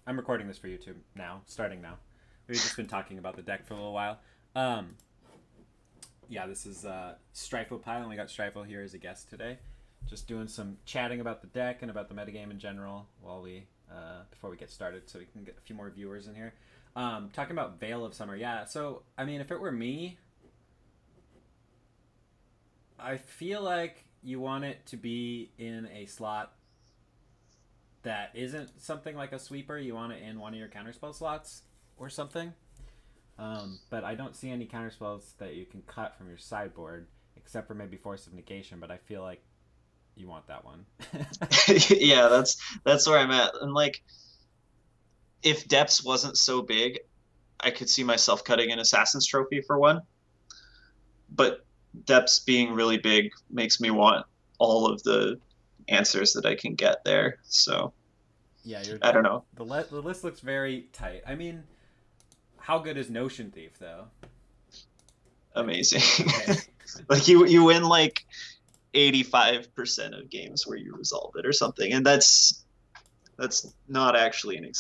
I'm recording this for YouTube now, starting now. We've just been talking about the deck for a little while. Um, yeah, this is Stryfo Pile, and we got Stryfo here as a guest today. Just doing some chatting about the deck and about the metagame in general while we before we get started, so we can get a few more viewers in here. Talking about Veil of Summer, yeah. So I mean, if it were me, I feel like you want it to be in a slot that isn't something like a sweeper. You want it in one of your counterspell slots or something. But I don't see any counterspells that you can cut from your sideboard, except for maybe Force of Negation. But I feel like you want that one. Yeah, that's where I'm at. And like, if Depths wasn't so big, I could see myself cutting an Assassin's Trophy for one. But Depths being really big makes me want all of the answers that I can get there. So Yeah, I don't know. the list looks very tight. I mean, how good is Notion Thief though? Amazing. Okay. Like you win like 85% of games where you resolve it or something, and that's not actually an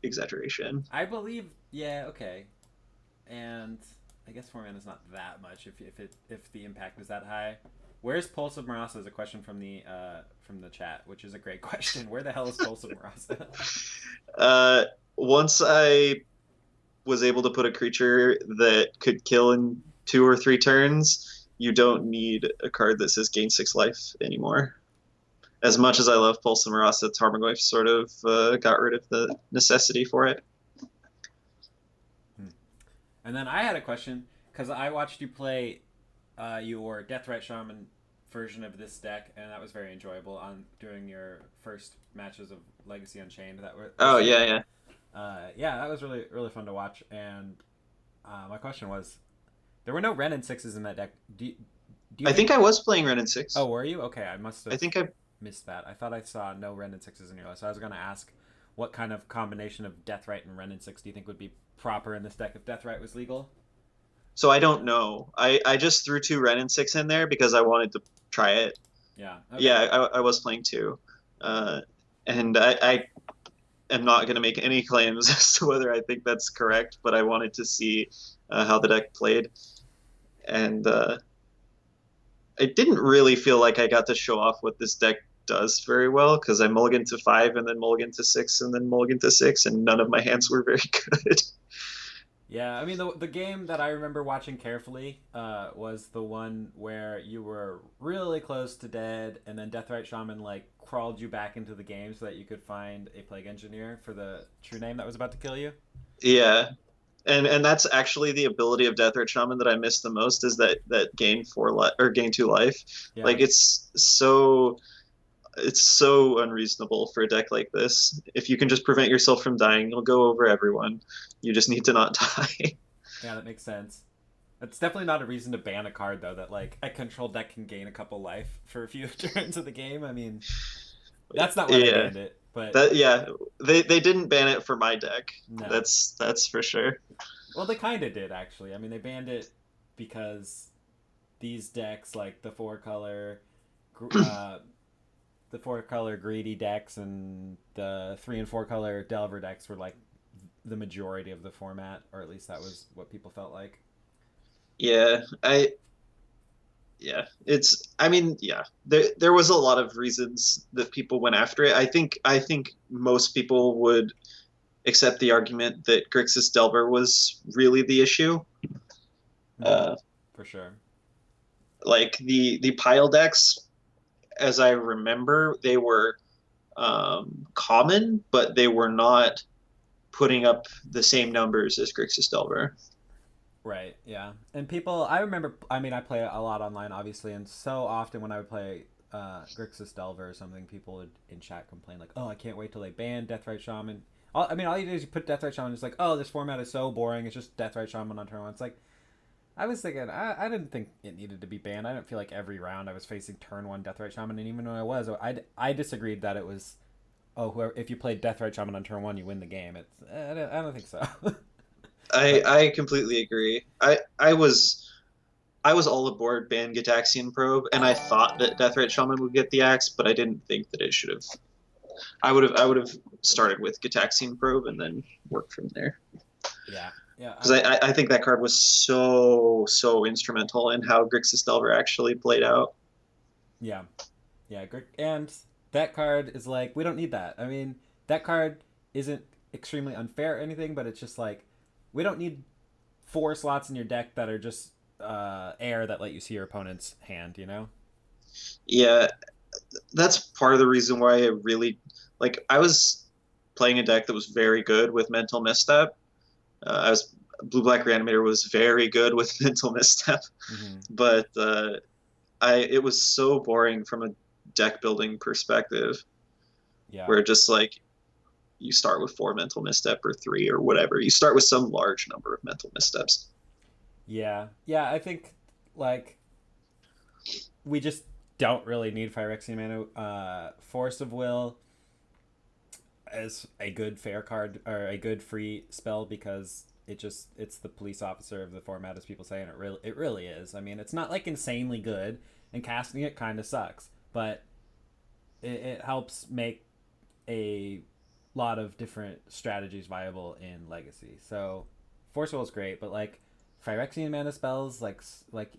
exaggeration. I believe, yeah, okay. And I guess 4 mana is not that much if the impact is that high. Where's Pulse of Marasa is a question from the chat, which is a great question. Where the hell is Pulse of Marasa? Once I was able to put a creature that could kill in 2 or 3 turns, you don't need a card that says gain 6 life anymore. As much as I love Pulse of Marasa, Tarmogoyf sort of got rid of the necessity for it. And then I had a question because I watched you play your Deathrite Shaman version of this deck, and that was very enjoyable on during your first matches of Legacy Unchained. Oh yeah, Yeah, that was really really fun to watch. And my question was, there were no Ren and sixes in that deck. Do you I think I was playing Ren and Six. Oh, were you? Okay, I must have I think I missed that. I thought I saw no Ren and sixes in your list. So I was going to ask, what kind of combination of Deathrite and Ren and Six do you think would be proper in this deck if Deathrite was legal? So I don't know. I just threw 2 Ren and 6 in there because I wanted to try it. Yeah. Okay. Yeah, I was playing 2. And I am not going to make any claims as to whether I think that's correct, but I wanted to see how the deck played. And I didn't really feel like I got to show off what this deck does very well because I mulliganed to 5 and then mulliganed to 6 and then mulliganed to 6, and none of my hands were very good. Yeah, I mean, the game that I remember watching carefully was the one where you were really close to dead, and then Deathrite Shaman like crawled you back into the game so that you could find a Plague Engineer for the true name that was about to kill you. Yeah. And that's actually the ability of Deathrite Shaman that I miss the most, is that gain 4 life or gain 2 life. Yeah. Like it's so unreasonable for a deck like this. If you can just prevent yourself from dying, you'll go over everyone. You just need to not die. Yeah, that makes sense. That's definitely not a reason to ban a card though. That like a control deck can gain a couple life for a few turns of the game. I mean, that's not why they banned it. But they didn't ban it for my deck. No. That's for sure. Well, they kind of did actually. I mean, they banned it because these decks, like the 4-color, the 4-color greedy decks and the 3 and 4-color Delver decks, were like the majority of the format, or at least that was what people felt like. Yeah, I mean, yeah, there was a lot of reasons that people went after it. I think most people would accept the argument that Grixis Delver was really the issue. For sure. Like the pile decks, as I remember, they were common, but they were not putting up the same numbers as Grixis Delver. Right, yeah. And people, I remember, I mean, I play a lot online, obviously, and so often when I would play Grixis Delver or something, people would in chat complain, like, oh, I can't wait till they ban Deathrite Shaman. I mean, all you do is you put Deathrite Shaman, it's like, oh, this format is so boring, it's just Deathrite Shaman on turn 1. It's like, I was thinking, I didn't think it needed to be banned. I didn't feel like every round I was facing turn 1 Deathrite Shaman, and even when I was, I disagreed that it was, oh, if you played Deathrite Shaman on turn 1, you win the game. I don't think so. I completely agree. I was all aboard ban Gitaxian Probe, and I thought that Deathrite Shaman would get the axe, but I didn't think that it should have I would have started with Gitaxian Probe and then worked from there. Yeah, yeah, Because I think that card was so instrumental in how Grixis Delver actually played out. yeah, yeah. And that card is like, we don't need that. I mean, that card isn't extremely unfair or anything, but it's just like, we don't need 4 slots in your deck that are just air that let you see your opponent's hand. You know? Yeah, that's part of the reason why I really like. I was playing a deck that was very good with Mental Misstep. I was Blue Black Reanimator was very good with Mental Misstep, Mm-hmm. but I it was so boring from a deck building perspective, Yeah. where just like you start with 4 mental misstep or 3 or whatever. You start with some large number of mental missteps. Yeah. Yeah. I think like we just don't really need Phyrexian Mana. Force of Will is a good fair card or a good free spell because it's the police officer of the format, as people say, and it really is. I mean, it's not like insanely good, and casting it kind of sucks, but it helps make a lot of different strategies viable in Legacy. So Force Will is great, but like Phyrexian mana spells, like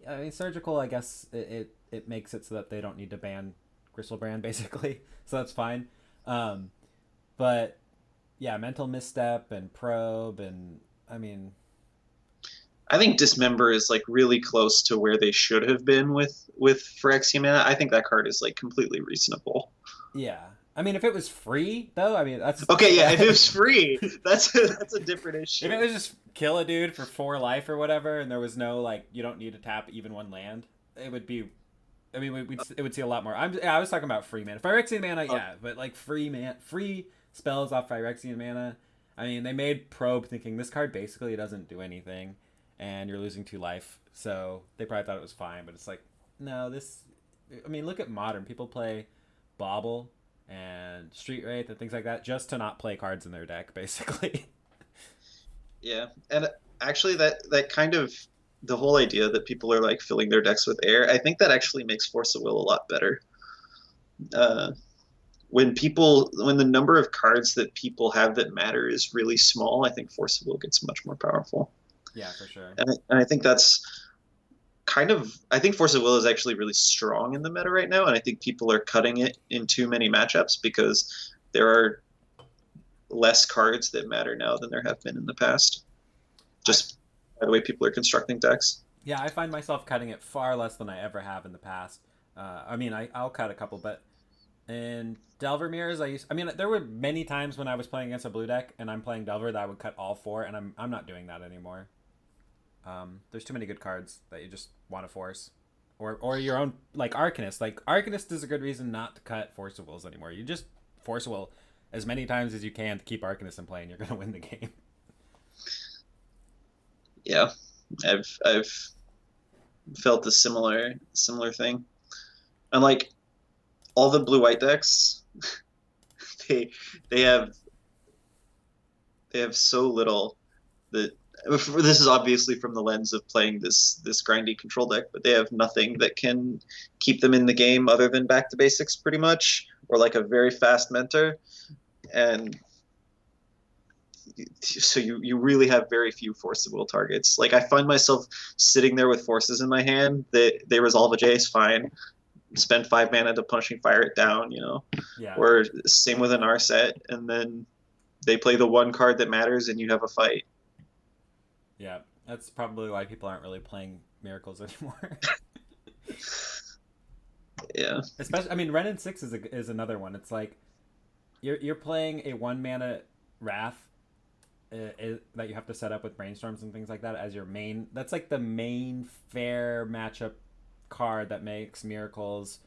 I mean, Surgical, I guess it makes it so that they don't need to ban Gristlebrand basically, so that's fine. Um, but yeah, Mental Misstep and Probe, and I mean, I think Dismember is like really close to where they should have been with Phyrexian Mana. I think that card is like completely reasonable. yeah. I mean, if it was free though, I mean that's Okay, yeah, if it was if free, that's a different it issue. was just kill a dude for 4 life or whatever, and there was no like you don't need to tap even 1 land, it would be. I mean, it would see a lot more. I was talking about free mana, Phyrexian mana, Uh, yeah, but like free spells off Phyrexian mana. I mean, they made Probe thinking this card basically doesn't do anything, and you're losing 2 life, so they probably thought it was fine. But it's like, no, this. I mean, look at modern people play Bauble and Street Wraith and things like that just to not play cards in their deck, basically. yeah, and actually, that kind of the whole idea that people are like filling their decks with air. I think that actually makes Force of Will a lot better. Uh, when the number of cards that people have that matter is really small, I think Force of Will gets much more powerful. Yeah, for sure. And I think that's I think Force of Will is actually really strong in the meta right now, and I think people are cutting it in too many matchups because there are less cards that matter now than there have been in the past. I Just by the way people are constructing decks. Yeah, I find myself cutting it far less than I ever have in the past. I mean, I'll cut a couple, but in Delver mirrors, I mean, there were many times when I was playing against a blue deck and I'm playing Delver that I would cut all 4, and I'm not doing that anymore. There's too many good cards that you just want to force, or your own like Arcanist. Like Arcanist is a good reason not to cut Force of Wills anymore. You just Force Will as many times as you can to keep Arcanist in play, and you're gonna win the game. Yeah, I've felt a similar thing. And like all the blue white decks, they they have they have so little that this is obviously from the lens of playing this grindy control deck, but they have nothing that can keep them in the game other than back to basics pretty much, or like a very fast mentor. And so you really have very few Force of Will targets. Like I find myself sitting there with forces in my hand that they resolve a Jace fine, spend 5 mana to punishing fire it down, Yeah, or same with an R set, and then they play the one card that matters and you have a fight. yeah. That's probably why people aren't really playing Miracles anymore. Yeah, Especially, I mean, Ren and Six is another one. It's like you're playing a 1 mana Wrath that you have to set up with brainstorms and things like that as your main. That's like the main fair matchup card that makes Miracles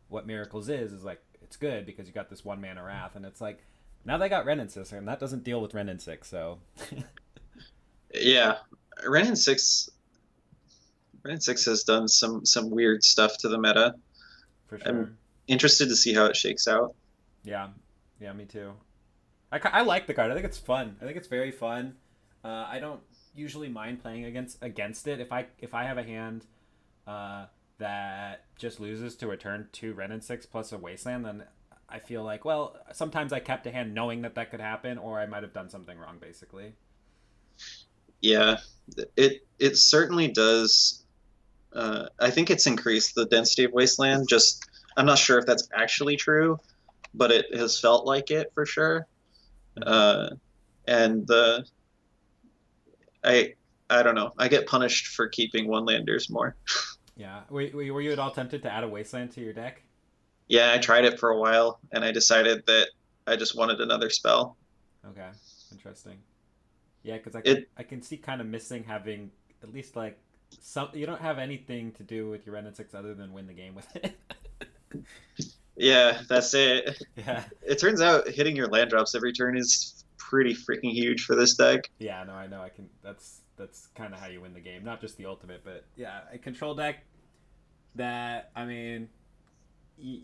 what Miracles is like it's good because you got this 1 mana Wrath, and it's like now they got Ren and Six, and that doesn't deal with Ren and Six, so yeah. Ren and Six, Ren and Six has done some weird stuff to the meta. for sure. I'm interested to see how it shakes out. Yeah, yeah, me too. I like the card. I think it's fun. I think it's very fun. I don't usually mind playing against it if I have a hand that just loses to a turn 2 Ren and Six plus a Wasteland, then I feel like, well, sometimes I kept a hand knowing that that could happen, or I might have done something wrong, basically. Yeah, it certainly does. I think it's increased the density of wasteland. Just I'm not sure if that's actually true, but it has felt like it for sure. Hmm. Uh, and the I I don't know. I get punished for keeping one landers more. Yeah. Were you at all tempted to add a wasteland to your deck? Yeah, I tried it for a while, and I decided that I just wanted another spell. Okay, interesting. Yeah, because It I can see kind of missing having at least like some. You don't have anything to do with your Ren and Six other than win the game with it. Yeah, that's it. Yeah. It turns out hitting your land drops every turn is pretty freaking huge for this deck. Yeah, no, I know. I can. That's kind of how you win the game, not just the ultimate, but yeah, a control deck that I mean, y-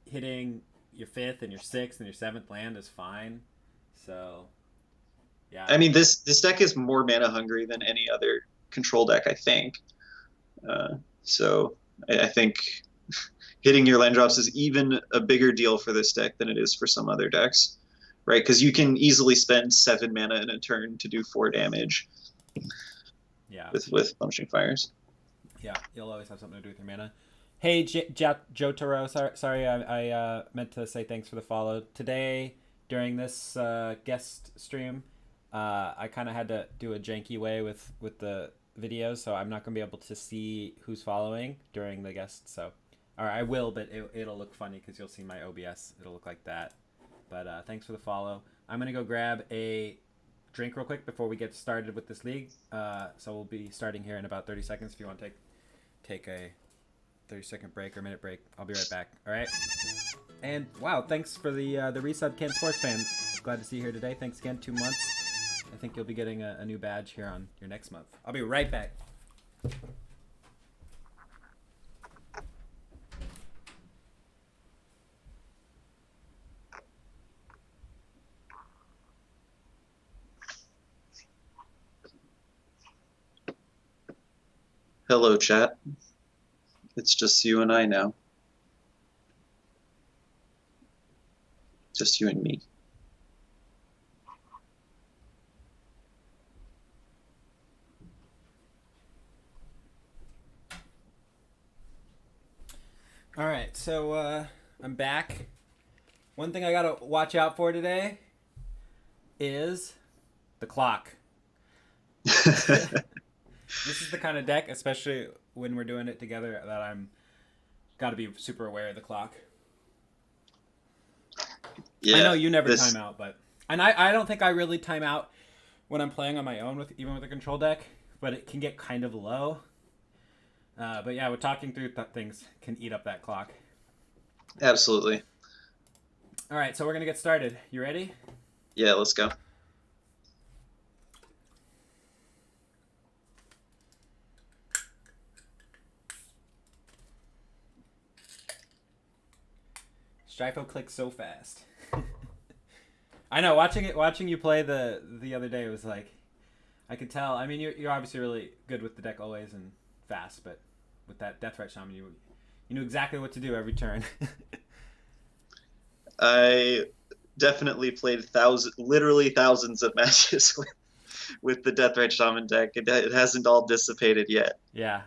hitting your fifth and your sixth and your seventh land is fine. So yeah, I mean, this deck is more mana hungry than any other control deck, I think. So I think hitting your land drops is even a bigger deal for this deck than it is for some other decks, right? Because you can easily spend 7 mana in a turn to do 4 damage yeah, with punishing fires. yeah. You'll always have something to do with your mana. Hey, Jotaro, sorry, I meant to say thanks for the follow today during this guest stream. I kind of had to do a janky way with the videos, so I'm not gonna be able to see who's following during the guest. So, or I will, but it'll look funny because you'll see my OBS. It'll look like that. But thanks for the follow. I'm gonna go grab a drink real quick before we get started with this league. So we'll be starting here in about 30 seconds. If you want to take a 30-second break or minute break, I'll be right back. All right. And wow, thanks for the resub, Ken Sports Fan. Glad to see you here today. Thanks again. 2 months. I think you'll be getting a new badge here on your next month. I'll be right back. Hello, chat. It's just you and I now. Just you and me. All right, so I'm back. One thing I gotta watch out for today is the clock. This is the kind of deck, especially when we're doing it together, that I'm got to be super aware of the clock. I know Yeah, you never time this out, but and I don't think I really time out when I'm playing on my own with even with a control deck, but it can get kind of low. But yeah, we're talking through things can eat up that clock. absolutely. All right, so we're gonna get started. You ready? Yeah, let's go. Stryfo clicks so fast. I know watching you play the other day was like I could tell. I mean, you're obviously really good with the deck always and fast, but with that Deathright Shaman, you knew exactly what to do every turn. I definitely played literally thousands of matches with the Deathrite Shaman deck. It hasn't all dissipated yet. Yeah,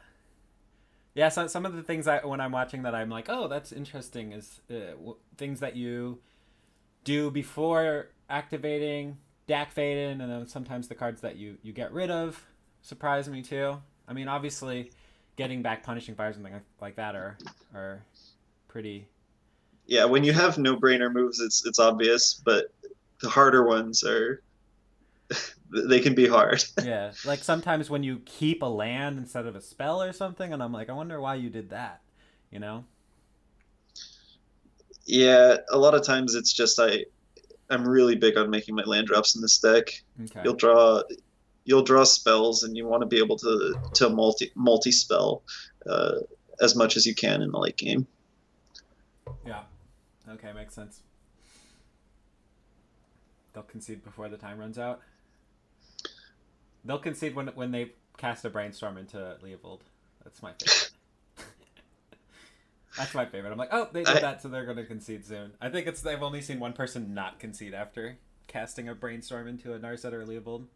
yeah. So some of the things when I'm watching that I'm like, oh, that's interesting. Is things that you do before activating Dak Faden, and then sometimes the cards that you get rid of surprise me too. I mean, obviously, getting back Punishing Fire, something like that are pretty. Yeah, when you have no-brainer moves, it's obvious, but the harder ones are they can be hard. Yeah, like sometimes when you keep a land instead of a spell or something, and I'm like, I wonder why you did that. You know? Yeah, a lot of times it's just I'm really big on making my land drops in this deck. Okay. You'll draw you'll draw spells, and you want to be able to multi spell uh, as much as you can in the late game. Yeah. Okay, makes sense. They'll concede before the time runs out. They'll concede when they cast a brainstorm into Leovold. That's my favorite. That's my favorite. I'm like, oh, they did I that, so they're going to concede soon. I think it's I've only seen one person not concede after casting a brainstorm into a Narset or a Leopold.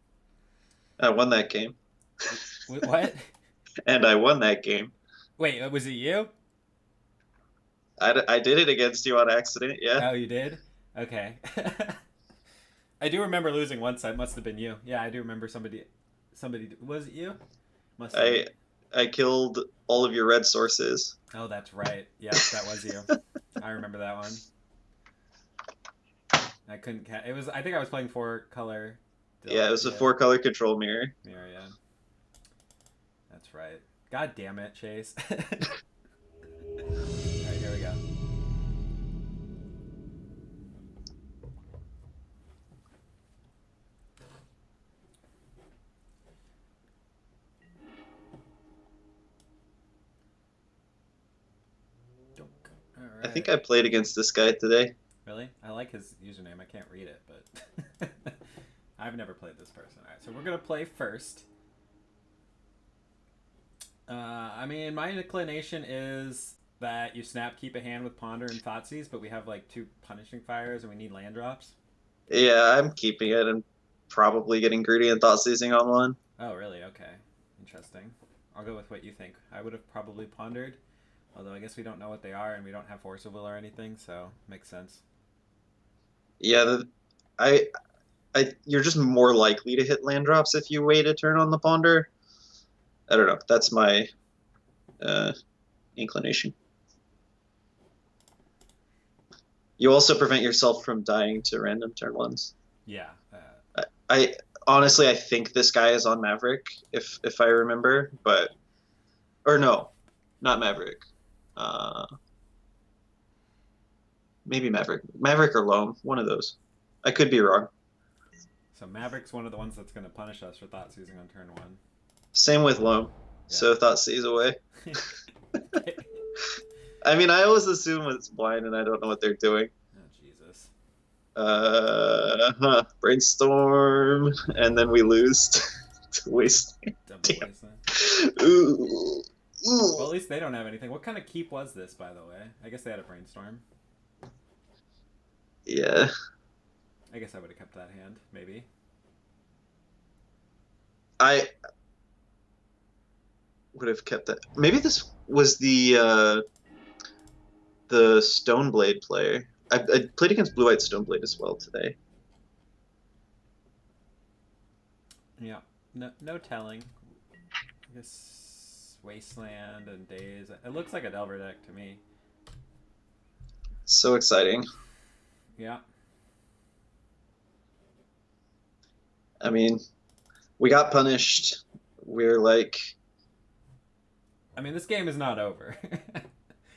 I won that game, What? and I won that game. Wait, was it you? I did it against you on accident. Yeah, Oh, you did? Okay. I do remember losing once. That must have been you. Yeah, I do remember somebody. Somebody was it you? Must have been. I I killed all of your red sources. Oh, that's right. Yep, that was you. I remember that one. I couldn't. It was. I think I was playing four color. Yeah, it was a Yeah. 4-color control mirror. Mirror. Yeah. That's right. God damn it, Chase. All right, here we go. Dunk. All I right. think I played against this guy today. Really? I like his username. I can't read it, but I've never played this person. All right, so we're gonna play first. I mean, my inclination is that you snap keep a hand with Ponder and Thoughtseize, but we have like two punishing fires and we need land drops. Yeah, I'm keeping it and probably getting greedy and thought seizing on one. Oh, really? Okay. Interesting. I'll go with what you think. I would have probably pondered, although I guess we don't know what they are and we don't have Force of Will or anything, so makes sense. Yeah, I, you're just more likely to hit land drops if you wait a turn on the ponder. I don't know. That's my uh, inclination. You also prevent yourself from dying to random turn ones. Yeah. I honestly, I think this guy is on Maverick, if I remember, but or no, not Maverick. Uh, maybe Maverick or Loam, one of those. I could be wrong. So Maverick's one of the ones that's going to punish us for thought seizing on turn one. Same with Loam. Yeah. So thought sees away. Okay. I mean, I always assume it's blind and I don't know what they're doing. Oh, Jesus. Brainstorm, and then we lose to waste. Double Damn. wasteland. Ooh. Ooh. Well, at least they don't have anything. What kind of keep was this, by the way? I guess they had a brainstorm. Yeah. I guess I would have kept that hand, maybe. I would have kept that. Maybe this was the Stoneblade player. I played against Blue White Stoneblade as well today. Yeah. No telling. I guess Wasteland and Days. It looks like a Delver deck to me. So exciting. Yeah. I mean, we got punished. We're like, I mean, this game is not over.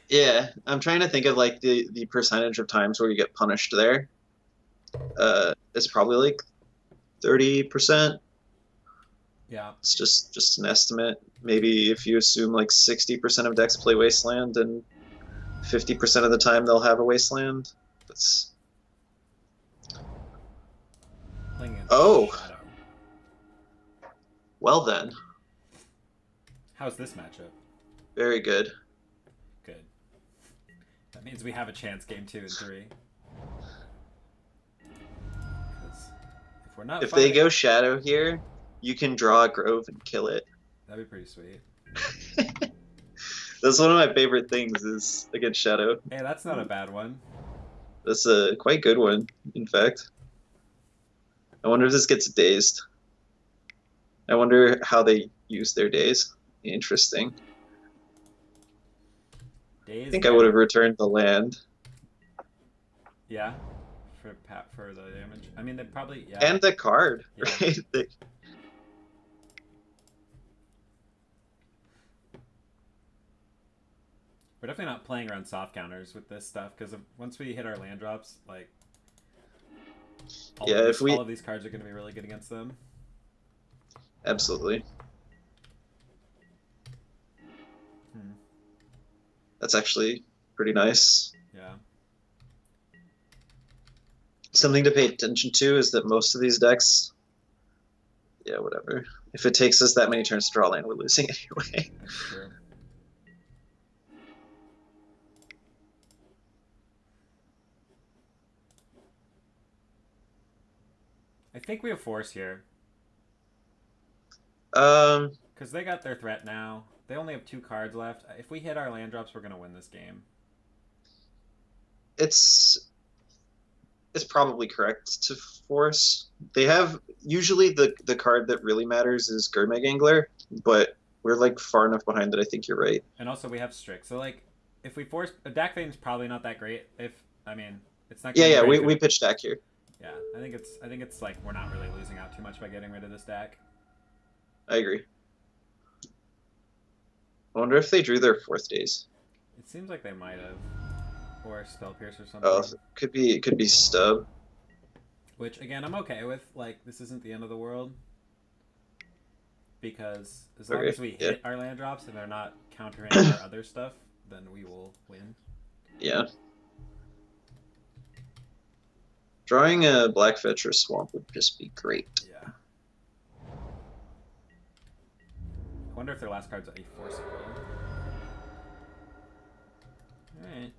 yeah. I'm trying to think of like the percentage of times where you get punished there. It's probably like 30%. Yeah. It's just an estimate. Maybe if you assume like 60% of decks play Wasteland and 50% of the time they'll have a Wasteland. That's oh. Shadow. Well then, How's this matchup? very good. Good. That means we have a chance game 2 and 3. Because if we're not If fighting, they go Shadow here, you can draw a Grove and kill it. that'd be pretty sweet. That's one of my favorite things is against Shadow. Hey, that's not a bad one. That's a quite good one, in fact. I wonder if this gets dazed. I wonder how they use their days. Interesting. Days I think I would have returned the land. Yeah. For the damage. I mean, they probably yeah. And the card, Yeah. right? We're definitely not playing around soft counters with this stuff because once we hit our land drops, like Yeah, all of these cards are going to be really good against them. Absolutely. That's actually pretty nice. Yeah. Something to pay attention to is that most of these decks, yeah, whatever. If it takes us that many turns to draw land, we're losing anyway. That's true. think we have force here. Um, Because they got their threat now. They only have 2 cards left. If we hit our land drops, we're going to win this game. it's probably correct to force. They have usually the card that really matters is Gurmag Angler, but we're like far enough behind that I think you're right. And also we have Strix. So like if we force a Dak Fane's probably not that great. If I mean it's not Yeah, gonna be yeah, very we good. pitched Dak here. Yeah, I think it's like we're not really losing out too much by getting rid of this deck. I agree. I wonder if they drew their fourth days. It seems like they might have. Or Spell Pierce or Oh, something. could be Stub. Which again I'm okay with. Like this isn't the end of the world. Because as long Okay, as we yeah. hit our land drops and they're not countering our other stuff, then we will win. Yeah. Drawing a Black Fetch or Swamp would just be great. Yeah. I wonder if their last card's a force. Alright.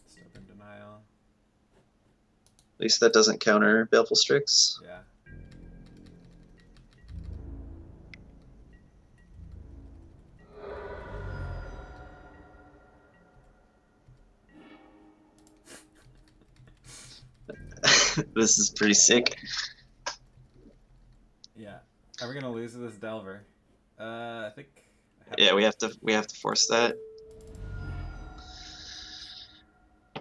Still in denial. At least that doesn't counter Baleful Strix. Yeah. This is pretty sick. Yeah. Are we gonna lose to this Delver? I think. Yeah, we have to force that. I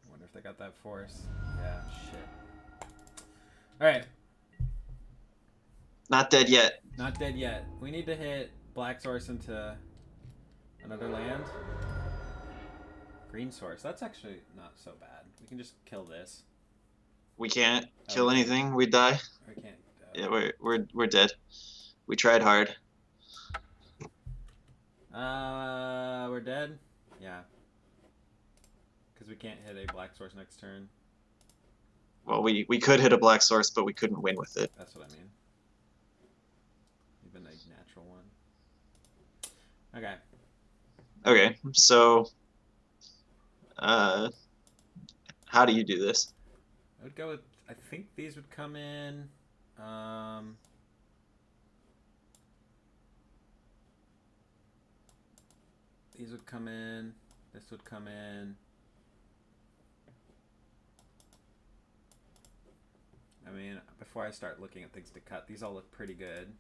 wonder if they got that force. Yeah. Shit. All right. Not dead yet. Not dead yet. We need to hit Black Source into another land. Green Source. That's actually not so bad. We can just kill this. We can't kill anything. We die. We can't. Yeah, we're dead. We tried hard. We're dead. Yeah. Because we can't hit a Black Source next turn. Well, we could hit a Black Source, but we couldn't win with it. That's what I mean. Even a natural one. Okay. Okay, so how do you do this? I would go with. I think these would come in. These would come in. This would come in. I mean, before I start looking at things to cut, these all look pretty good.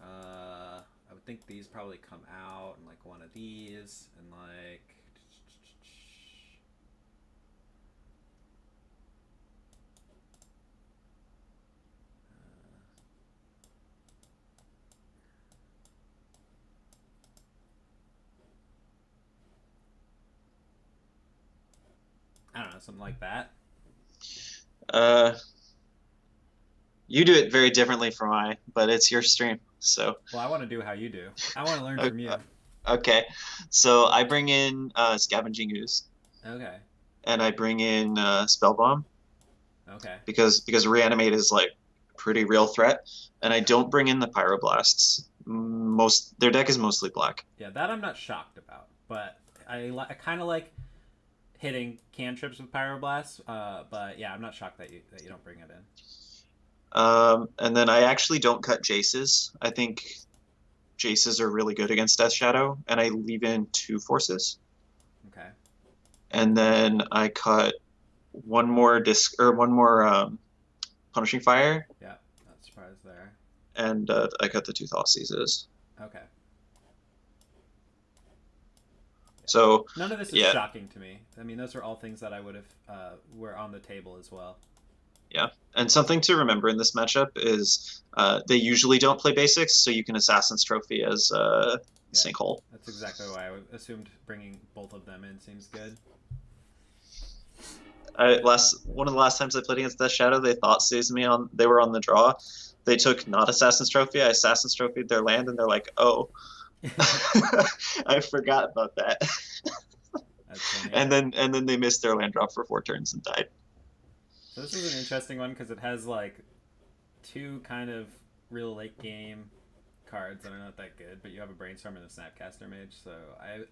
I would think these probably come out, and like one of these, and like. I don't know, something like that. You do it very differently from I, but it's your stream, so. Well, I want to do how you do. I want to learn from you. Okay, so I bring in Scavenging Ooze. Okay. And I bring in Spell Bomb. Okay. Because Reanimate is like a pretty real threat, and I don't bring in the Pyroblasts. Their deck is mostly black. Yeah, that I'm not shocked about, but I kind of like hitting cantrips with Pyroblasts. But yeah, I'm not shocked that you don't bring it in. And then I actually don't cut Jaces. I think Jaces are really good against Death Shadow, and I leave in 2 forces. Okay. And then I cut one more Punishing Fire. Yeah, not surprised there. And I cut the 2 Thoughtseizes. Okay. So none of this is shocking to me. I mean, those are all things that I would have were on the table as well. Yeah, and something to remember in this matchup is they usually don't play basics, so you can Assassin's Trophy as Sinkhole. That's exactly why I assumed bringing both of them in seems good. One of the last times I played against Death Shadow, they Thoughtseize me on. They were on the draw. They took not Assassin's Trophy. I Assassin's Trophy'd their land, and they're like, "Oh, I forgot about that." That's funny. And then they missed their land drop for 4 turns and died. So this is an interesting one because it has like 2 kind of real late game cards that are not that good, but you have a Brainstorm and a Snapcaster Mage, so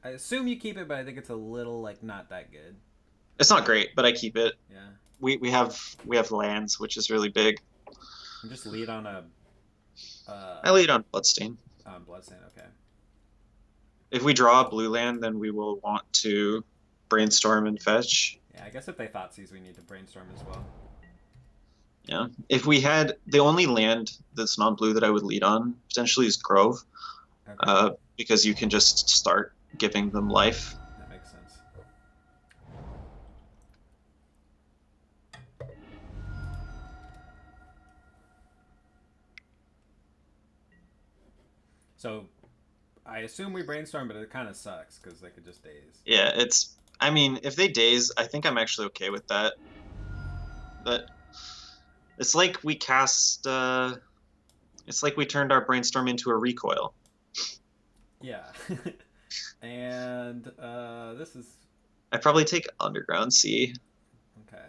I assume you keep it, but I think it's a little like not that good. It's not great, but I keep it. Yeah. We have lands, which is really big. And just lead on a I lead on Bloodstain. Bloodstain. Okay. If we draw a blue land, then we will want to Brainstorm and fetch. Yeah, I guess if they Thoughtseize, we need to Brainstorm as well. Yeah. If we had the only land that's non-blue that I would lead on potentially is Grove, Okay. because you can just start giving them life. That makes sense. So, I assume we Brainstorm, but it kind of sucks because they could just daze. Yeah, it's. I mean, if they daze, I think I'm actually okay with that. But it's like we cast. It's like we turned our Brainstorm into a recoil. Yeah. And this is I probably take Underground Sea. okay.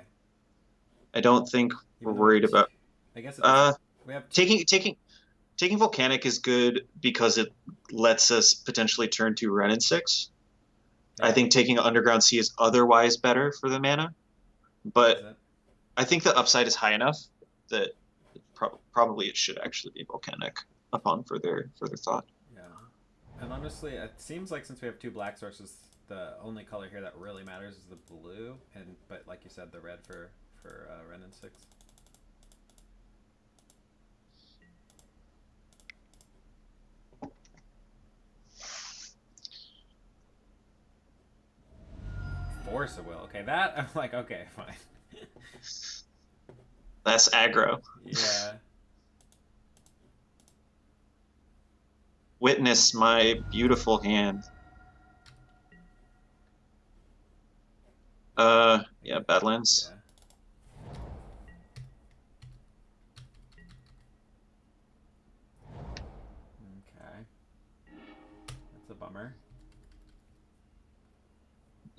I don't think we're Even though worried about. I guess it doesn't. We have Taking Volcanic is good because it lets us potentially turn to Ren and 6. I yeah, think taking Underground Sea is otherwise better for the mana, but is it? I think the upside is high enough that probably it should actually be Volcanic upon further thought. Yeah. And honestly, it seems like since we have two black sources, the only color here that really matters is the blue, but like you said, the red for Ren and 6. Force of Will. Okay, that I'm like, okay, fine. That's aggro. Yeah. Witness my beautiful hand. Yeah, Badlands. Yeah. Okay. That's a bummer.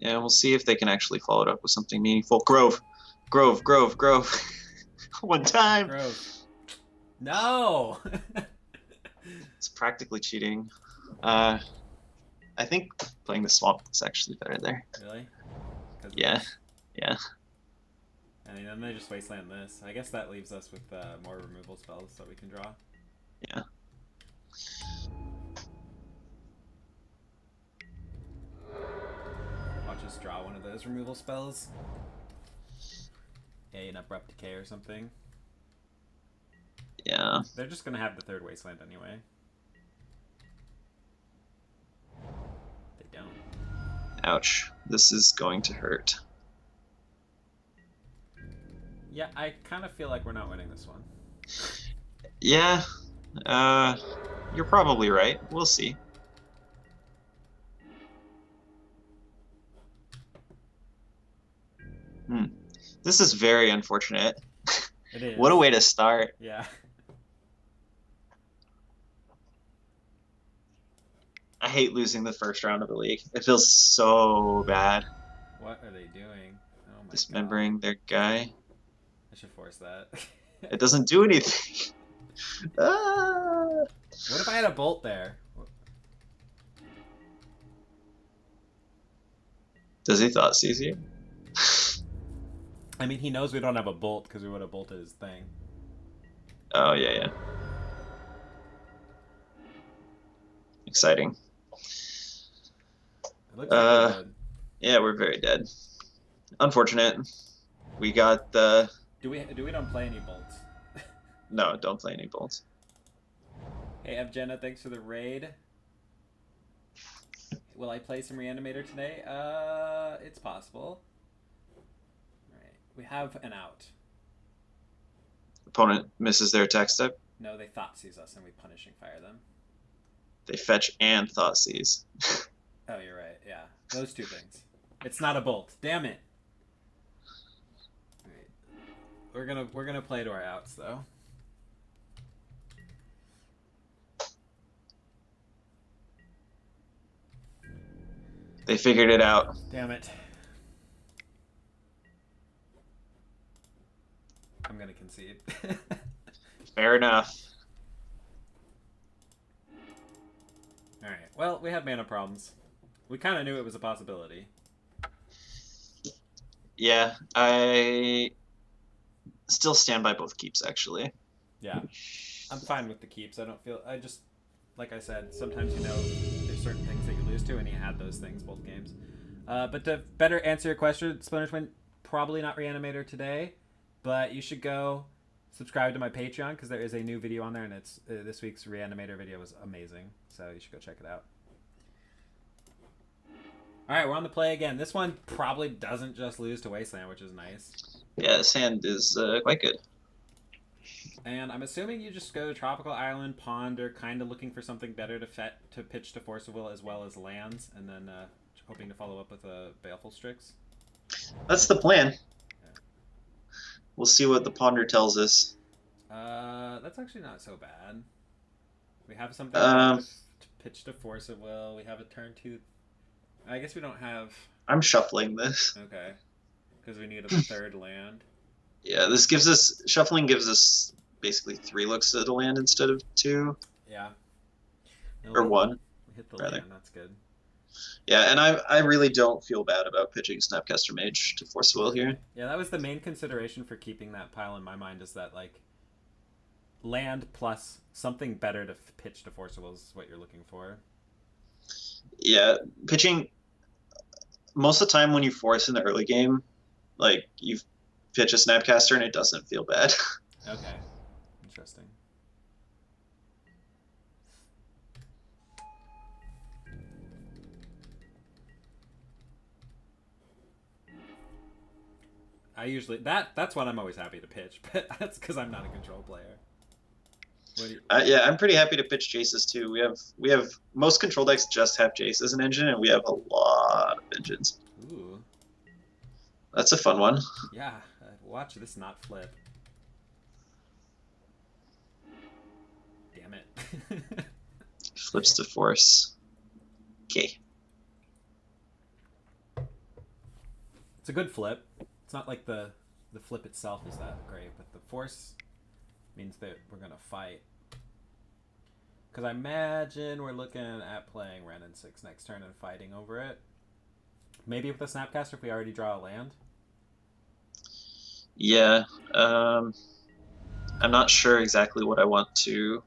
Yeah, we'll see if they can actually follow it up with something meaningful. Grove. Grove, Grove, Grove. One time. Grove. No. It's practically cheating. I think playing the swamp is actually better there. Really? Yeah. Yeah. I mean, then they just wasteland this. I guess that leaves us with more removal spells that we can draw. Yeah. Watch us draw one of those removal spells. An Abrupt Decay or something. Yeah. They're just gonna have the third wasteland anyway. They don't. Ouch. This is going to hurt. Yeah, I kind of feel like we're not winning this one. Yeah. You're probably right. We'll see. This is very unfortunate. It is. What a way to start. Yeah. I hate losing the first round of the league. It feels so bad. What are they doing? Oh my Dismembering god. their guy. I should force that. It doesn't do anything. Ah! What if I had a bolt there? Does he thought sees you? I mean, he knows we don't have a bolt because we would have bolted his thing. Oh, yeah, yeah. Exciting. It looks like we're dead. Yeah, we're very dead. Unfortunate. We got the... Do we don't play any bolts? No, don't play any bolts. Hey, Evgenna, thanks for the raid. Will I play some Reanimator today? It's possible. Alright, we have an out. Opponent misses their attack step. No, they Thoughtseize us and we Punishing Fire them. They fetch and Thoughtseize. Oh, you're right. Yeah, those two things. It's not a bolt. Damn it. Alright. We're gonna play to our outs though. They figured it out. Damn it. I'm gonna concede. Fair enough. Well, we had mana problems. We kind of knew it was a possibility. Yeah, I still stand by both keeps, actually. Yeah, I'm fine with the keeps. I don't feel. I just, like I said, sometimes there's certain things that you lose to, and he had those things both games. But to better answer your question, Splinter Twin, probably not Reanimator today, but you should go subscribe to my Patreon because there is a new video on there, and it's this week's Reanimator video was amazing, so you should go check it out. All right, we're on the play again. This one probably doesn't just lose to Wasteland, which is nice. Yeah, this hand is quite good. And I'm assuming you just go to Tropical Island, Ponder, kind of looking for something better to pitch to Force of Will as well as lands, and then hoping to follow up with a Baleful Strix. That's the plan. Yeah. We'll see what the Ponder tells us. That's actually not so bad. We have something to pitch to Force of Will. We have a turn 2. I guess we don't have... I'm shuffling this. Okay. Because we need a third land. Yeah, this gives us... Shuffling gives us basically 3 looks at a land instead of 2. Yeah. No, or 1. We hit the land, that's good. Yeah, and I really don't feel bad about pitching Snapcaster Mage to Force of Will here. Yeah, that was the main consideration for keeping that pile in my mind, is that, like, land plus something better to pitch to Force of Will is what you're looking for. Yeah, pitching... Most of the time when you force in the early game, like, you pitch a Snapcaster and it doesn't feel bad. Okay. Interesting. I usually... That's what I'm always happy to pitch, but that's because I'm not a control player. Yeah, I'm pretty happy to pitch Jaces too. We have most control decks just have Jace as an engine, and we have a lot of engines. Ooh, that's a fun one. Yeah, watch this not flip. Damn it. Flips to force. Okay. It's a good flip. It's not like the flip itself is that great, but the force means that we're gonna fight. Because I imagine we're looking at playing Ren and 6 next turn and fighting over it. Maybe with the Snapcaster if we already draw a land. Yeah. I'm not sure exactly what I want to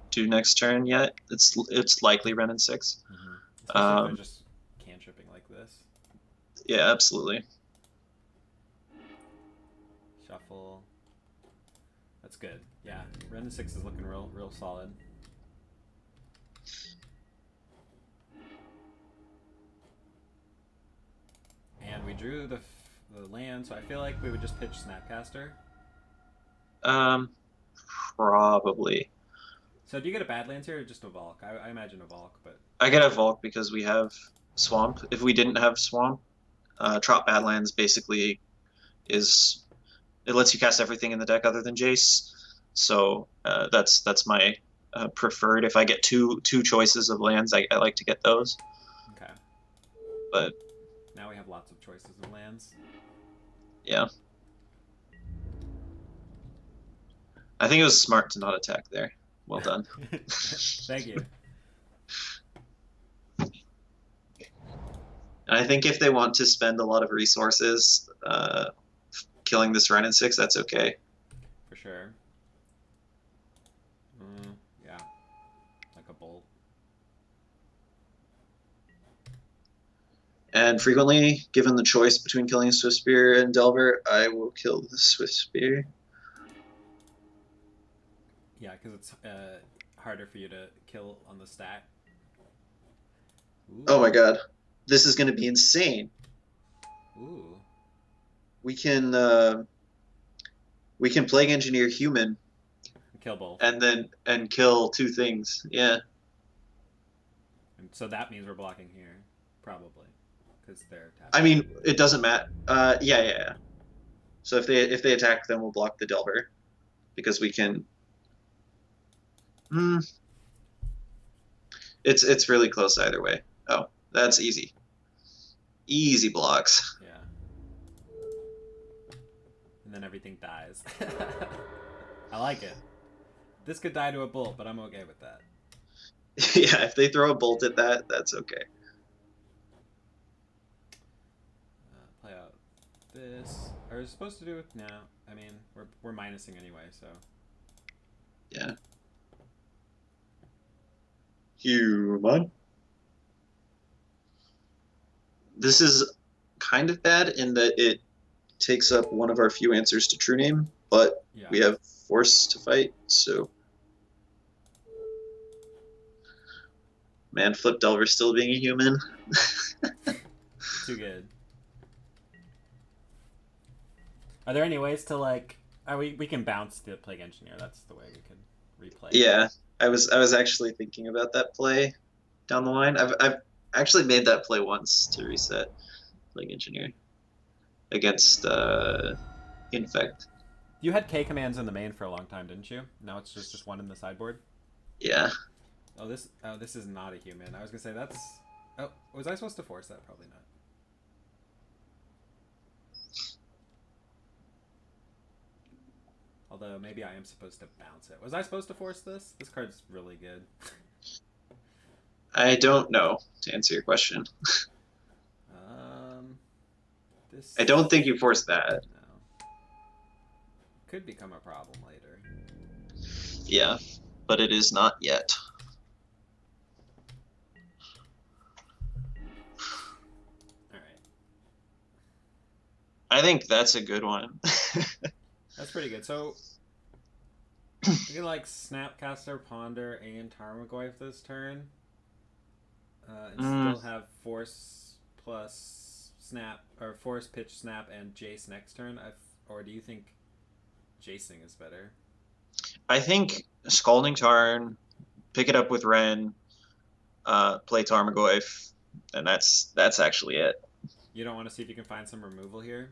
do next turn yet. It's likely Ren and 6. Mm-hmm. Especially if they're just cantripping like this. Yeah, absolutely. Shuffle. That's good. Yeah, Ren and 6 is looking real solid. And we drew the land, so I feel like we would just pitch Snapcaster. Probably. So do you get a Badlands here or just a Valk? I imagine a Valk, but... I get a Valk because we have Swamp. If we didn't have Swamp, Trop Badlands basically is... It lets you cast everything in the deck other than Jace. So that's my preferred. If I get two choices of lands, I like to get those. Okay. But... Now we have lots of choices of lands. Yeah. I think it was smart to not attack there. Well done. Thank you. And I think if they want to spend a lot of resources killing this Ren and 6, that's okay. For sure. Yeah. Like a bolt. And frequently, given the choice between killing a Swift Spear and Delver, I will kill the Swift Spear. Yeah, because it's harder for you to kill on the stack. Ooh. Oh my god. This is going to be insane. Ooh. We can Plague Engineer human. Kill both. And kill 2 things. Yeah. And so that means we're blocking here, probably. Because they're tapping. I mean, it doesn't matter. Yeah. So if they attack, then we'll block the Delver. Because we can... It's really close either way. Oh, that's easy. Easy blocks. Yeah. And then everything dies. I like it. This could die to a bolt, but I'm okay with that. Yeah, if they throw a bolt at that, that's okay. Play out this. Are we supposed to do it now? I mean, we're minusing anyway, so. Yeah. Human. This is kind of bad in that it takes up one of our few answers to true name, but Yeah. we have force to fight, so. Man, Flip Delver still being a human. Too good. Are there any ways to like? We can bounce the Plague Engineer. That's the way we could replay. Yeah, I was actually thinking about that play down the line. I've actually made that play once to reset Plague Engineer against Infect. You had K commands in the main for a long time, didn't you? Now it's just one in the sideboard. Yeah. This is not a human. I was gonna say that's. Oh, was I supposed to force that? Probably not. Although maybe I am supposed to bounce it. Was I supposed to force this? This card's really good. I don't know, to answer your question. This. I don't think you forced that. No. Could become a problem later. Yeah, but it is not yet. All right. I think that's a good one. That's pretty good. So you can like Snapcaster, Ponder, and Tarmogoyf this turn, and still have Force plus Snap or Force, Pitch, Snap, and Jace next turn. Or do you think Jacing is better? I think Scalding Tarn, pick it up with Ren, play Tarmogoyf, and that's actually it. You don't want to see if you can find some removal here?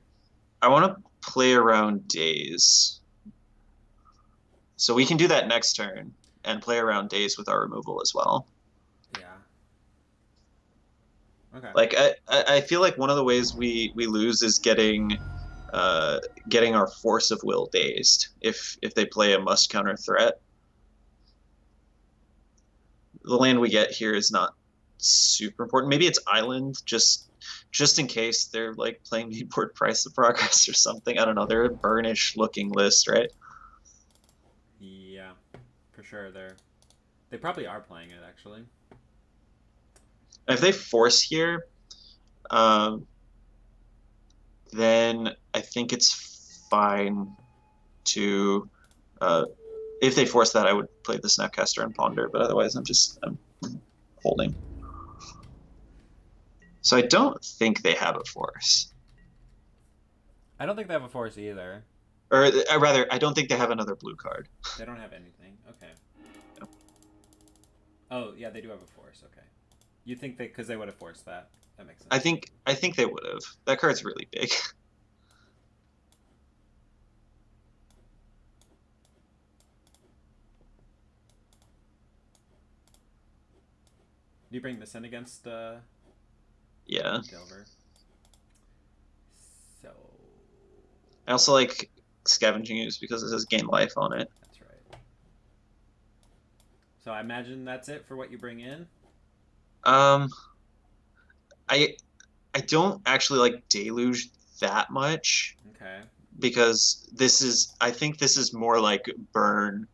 I want to play around Days. So we can do that next turn and play around Days with our removal as well. Yeah. Okay. Like I feel like one of the ways we lose is getting our Force of Will dazed if they play a must counter threat. The land we get here is not super important. Maybe it's Island just in case they're like playing Beatboard Price of Progress or something. I don't know. They're a burnish looking list, right? Yeah, for sure. They probably are playing it actually. If they force here, then I think it's fine to. If they force that, I would play the Snapcaster and Ponder, but otherwise, I'm holding. So I don't think they have a force. I don't think they have a force either. Or rather, I don't think they have another blue card. They don't have anything. Okay. No. Oh yeah, they do have a force. Okay. You think because they would have forced that? That makes sense. I think they would have. That card's really big. Do you bring this in against Yeah. Delver? So I also like Scavenging Ooze because it says gain life on it. that's right. So I imagine that's it for what you bring in. I don't actually like Deluge that much. Okay. Because I think this is more like Burn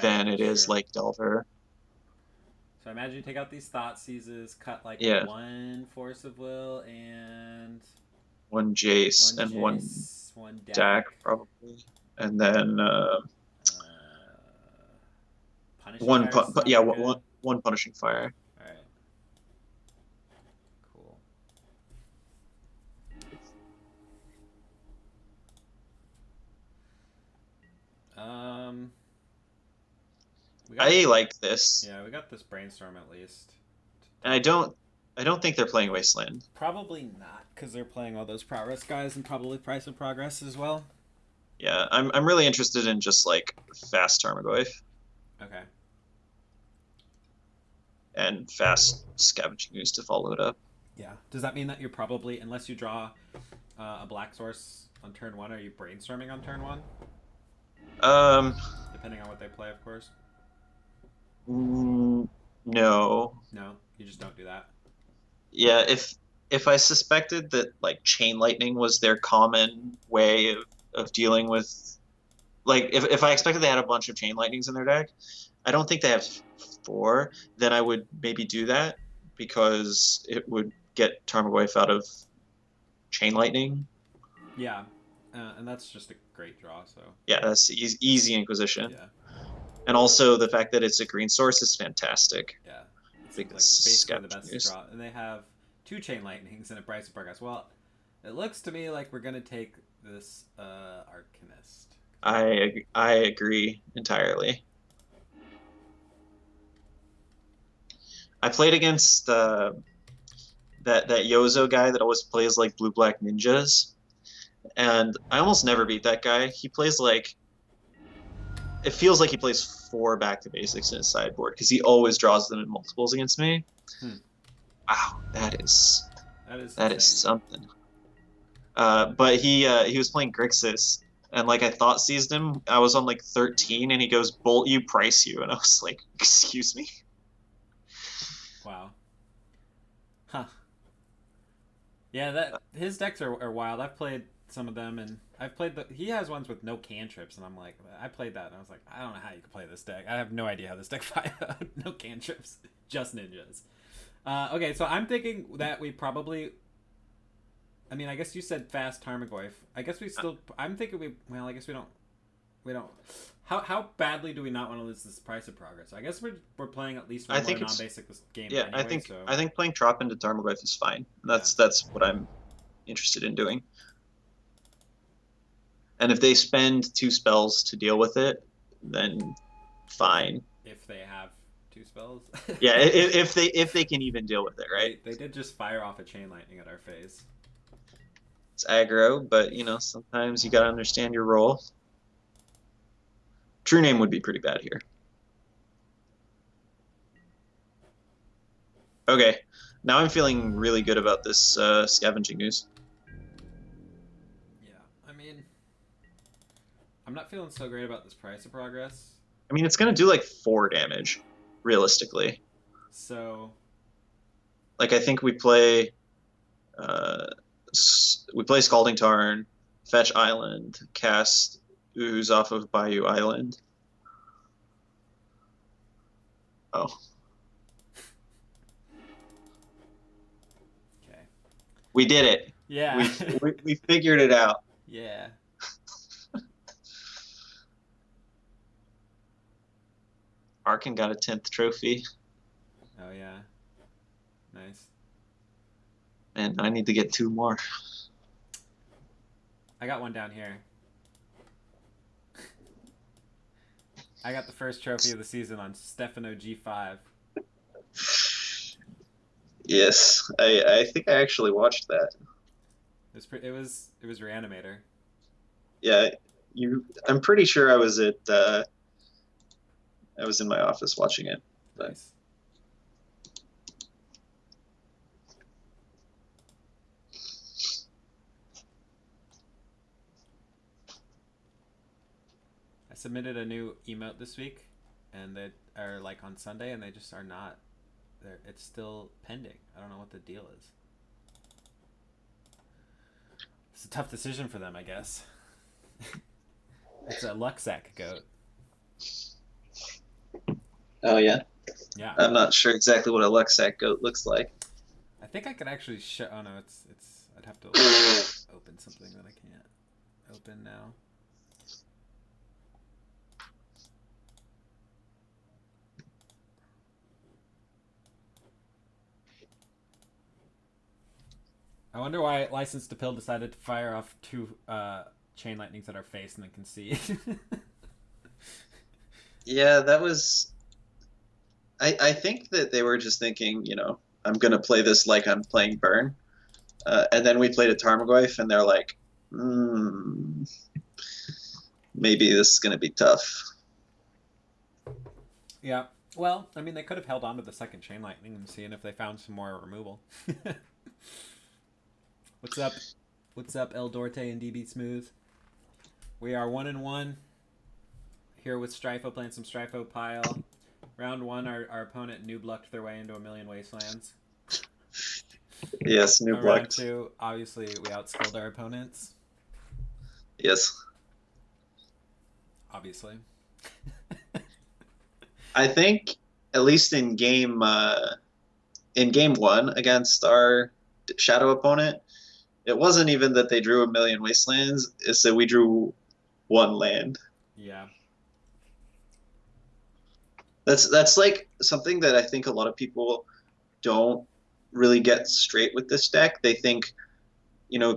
than it is like Delver. So I imagine you take out these Thought Seizes, cut like one Force of Will and one Jace and one Dak probably, and then one Punishing Fire. All right. Cool. I like this. Yeah, we got this Brainstorm at least. And I don't think they're playing Wasteland. Probably not, because they're playing all those Progress guys and probably Price of Progress as well. Yeah, I'm really interested in just like fast Tarmogoyf. Okay. And fast Scavenging Ooze to follow it up. Yeah. Does that mean that you're probably, unless you draw a black source on turn 1, are you brainstorming on turn 1? Depending on what they play, of course. No. No, you just don't do that. Yeah, if I suspected that like chain lightning was their common way of dealing with like if I expected they had a bunch of chain lightnings in their deck, I don't think they have four, then I would maybe do that because it would get Tarmogoyf out of chain lightning. Yeah, and that's just a great draw. So Yeah, that's easy Inquisition. yeah, And also the fact that it's a green source is fantastic yeah, it seems because like basically the Scavenging best Ooze. draw. And they have two chain lightnings and a Price of Progress. Well, it looks to me like we're gonna take this Arcanist. I agree entirely. I played against that Yozo guy that always plays like blue black ninjas, and I almost never beat that guy. He plays like it feels like he plays four back to basics in his sideboard because he always draws them in multiples against me. Hmm. Wow, That is that is insane. something. But he was playing Grixis, and like I thought seized him. I was on like 13, and he goes bolt you, price you, and I was like, excuse me. Wow. Huh. Yeah, that his decks are wild. I've played some of them, and I've played he has ones with no cantrips, and I'm like, I played that, and I was like, I don't know how you can play this deck. I have no idea how this deck fight out. No cantrips, just ninjas. Okay, so I'm thinking that we probably. I mean, I guess you said fast Tarmogoyf. I guess we still. I'm thinking we. Well, I guess we don't. We don't. How badly do we not want to lose this Price of Progress? I guess we're playing at least I one more think it's non-basic this game yeah. anyway. So I think playing Trop into Tarmogoyf is fine. yeah, That's what I'm interested in doing. And if they spend two spells to deal with it, then fine. if they have two spells. Yeah, if they can even deal with it, right? They did just fire off a chain lightning at our face. It's aggro, but you know sometimes you gotta understand your role. True name would be pretty bad here. Okay, now I'm feeling really good about this Scavenging Ooze. Yeah, I mean, I'm not feeling so great about this Price of Progress. I mean, it's gonna do like 4 damage, realistically. So Like I think uh, we play Scalding Tarn, fetch Island, cast Ooze off of Bayou Island. Oh, okay, we did it. yeah, We figured it out. yeah. Arkin got a 10th trophy, Oh yeah, nice. and I need to get 2 more. I got one down here. I got the first trophy of the season on Stefano G5. Yes, I think I actually watched that. It was Reanimator. Yeah, you. I'm pretty sure I was in my office watching it. But Nice. I submitted a new emote this week, and they are like on Sunday, and they just are not. It's still pending. I don't know what the deal is. It's a tough decision for them, I guess. It's a Luxac goat. oh yeah, Yeah, I'm not sure exactly what a Luxac goat looks like. I think I could actually show. Oh no, it's. I'd have to open something that I can't open now. I wonder why License to Pill decided to fire off two chain lightnings at our face and then concede. Yeah, that was. I think that they were just thinking, I'm gonna play this like I'm playing Burn, and then we played a Tarmogoyf, and they're like, maybe this is gonna be tough. Yeah. Well, I mean, they could have held on to the second chain lightning and seeing if they found some more removal. What's up? What's up, El Dorte and DB Smooth? We are 1-1 here with Stryfo playing some Stryfo pile. Round one, our opponent noob lucked their way into a million wastelands. Yes, new Round blocked. two, obviously we outskilled our opponents. Yes. Obviously. I think at least in game one against our shadow opponent, it wasn't even that they drew a million wastelands, it's that we drew one land. Yeah. That's like something that I think a lot of people don't really get straight with this deck. They think,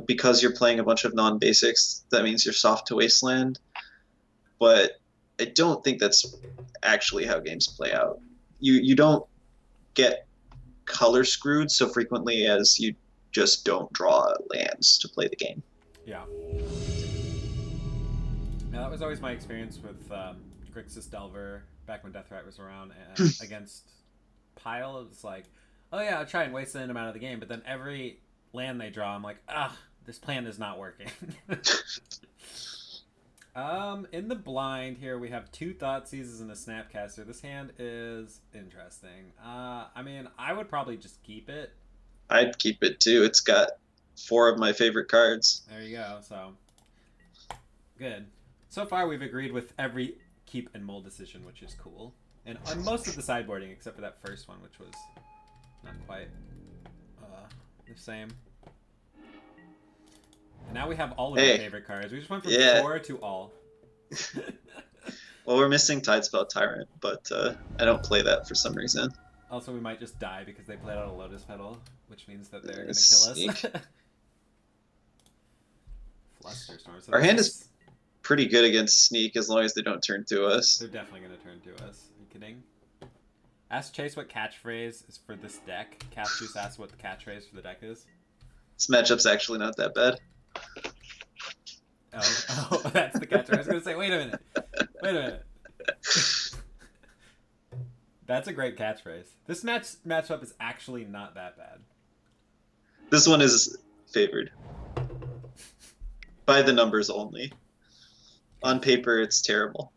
because you're playing a bunch of non-basics, that means you're soft to wasteland. But I don't think that's actually how games play out. You don't get color screwed so frequently as you just don't draw lands to play the game. Yeah. Now that was always my experience with Grixis Delver back when Death Threat was around against Pile. It's like, oh yeah, I'll try and waste an amount of the game, but then every land they draw, I'm like, this plan is not working. In the blind here we have 2 Thoughtseizes and a Snapcaster. This hand is interesting. I mean, I would probably just keep it. I'd keep it too. It's got 4 of my favorite cards. There you go. So good. So far, we've agreed with every keep and mold decision, which is cool. And on most of the sideboarding, except for that first one, which was not quite the same. And now we have all of our favorite cards. We just went from 4 to all. Well, we're missing Tidespell Tyrant, but I don't play that for some reason. Also, we might just die because they played out a Lotus Petal, which means that they're going to kill us. Flusterstorm. So our hand is pretty good against Sneak as long as they don't turn to us. They're definitely going to turn to us. Are you kidding? Ask Chase what catchphrase is for this deck. Juice asked what the catchphrase for the deck is. This matchup's actually not that bad. Oh, that's the catchphrase. I was going to say, wait a minute. That's a great catchphrase. This matchup is actually not that bad. This one is favored. By the numbers only. On paper, it's terrible.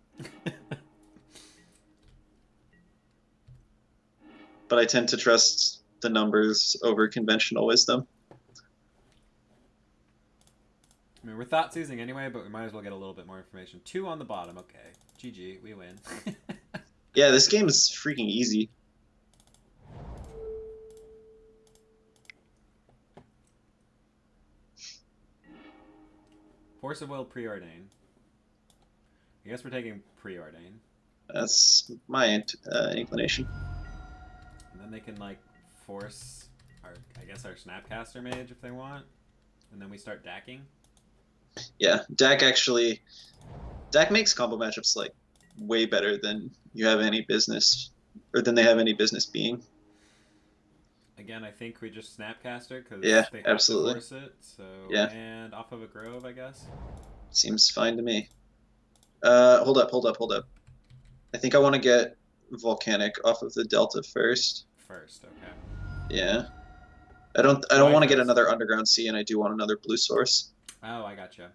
But I tend to trust the numbers over conventional wisdom. I mean, we're thought seizing anyway, but we might as well get a little bit more information. 2 on the bottom. Okay. GG. We win. Yeah, this game is freaking easy. Force of Will Preordain. I guess we're taking Preordain. That's my inclination. And then they can, like, force our Snapcaster Mage if they want. And then we start dacking. Yeah, Dak makes combo matchups, like, way better than you have any business, or than they have any business being. Again, I think we just Snapcaster because they have absolutely to force it. So yeah, and off of a Grove, I guess. Seems fine to me. Hold up. I think I want to get Volcanic off of the Delta first. Okay. Yeah. I don't want to get another Underground Sea, and I do want another blue source. Oh, I gotcha.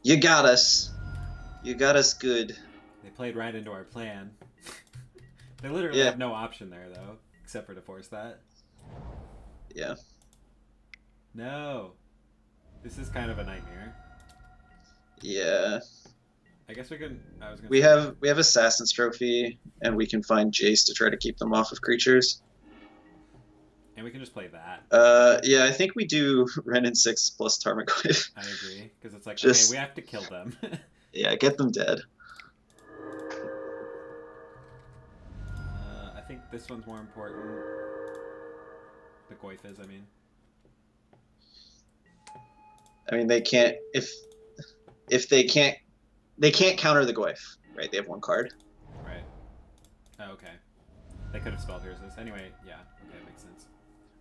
You got us. You got us good. They played right into our plan. They literally have no option there, though, except for to force that. Yeah. No. This is kind of a nightmare. Yeah. I guess we can. We have Assassin's Trophy, and we can find Jace to try to keep them off of creatures. And we can just play that. Yeah, I think we do Ren and 6 plus Tarmogoyf. I agree, because it's like, okay, we have to kill them. Yeah, get them dead. I think this one's more important. The Goyf is, I mean, they can't they can't counter the Goyf, right? They have 1 card. Right. Oh, okay. They could have spelled Here's anyway. Yeah. Okay, makes sense.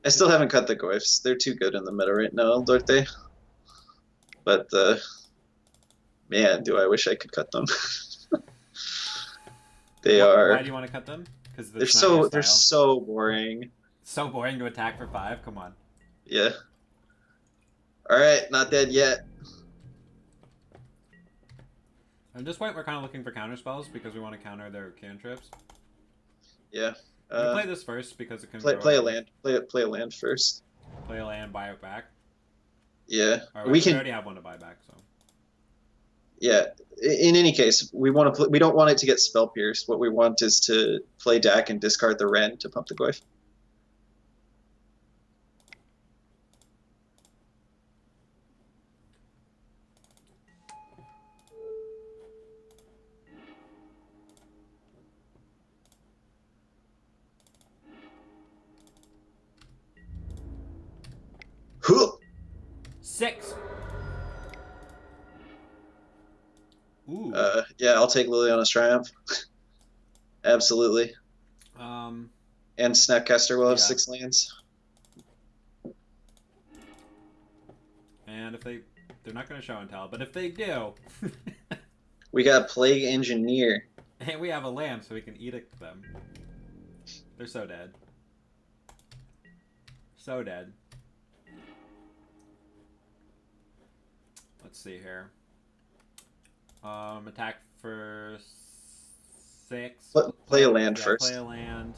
I still haven't cut the Goyfs. They're too good in the meta right now, aren't they? But man, do I wish I could cut them. Why do you want to cut them? Because they're so boring. So boring to attack for 5. Come on. Yeah. All right, not dead yet. At this point, we're kind of looking for counter spells because we want to counter their cantrips. Yeah. We play this first because it can Play grow a up with land. Play a land first. play a land, buy it back. Yeah, Or we actually, we can. already have one to buy back, so. Yeah. In any case, we want to. We don't want it to get spell pierced. What we want is to play Dak and discard the Ren to pump the Goyf. Huh! 6! Ooh. Yeah, I'll take Liliana's Triumph. Absolutely. And Snapcaster will have Yeah. 6 lands. And if they're not going to show and tell, but if they do, We got Plague Engineer. and we have a land so we can edict them. They're so dead. So dead. Let's see here. Attack for 6. Play a land first. Play a land.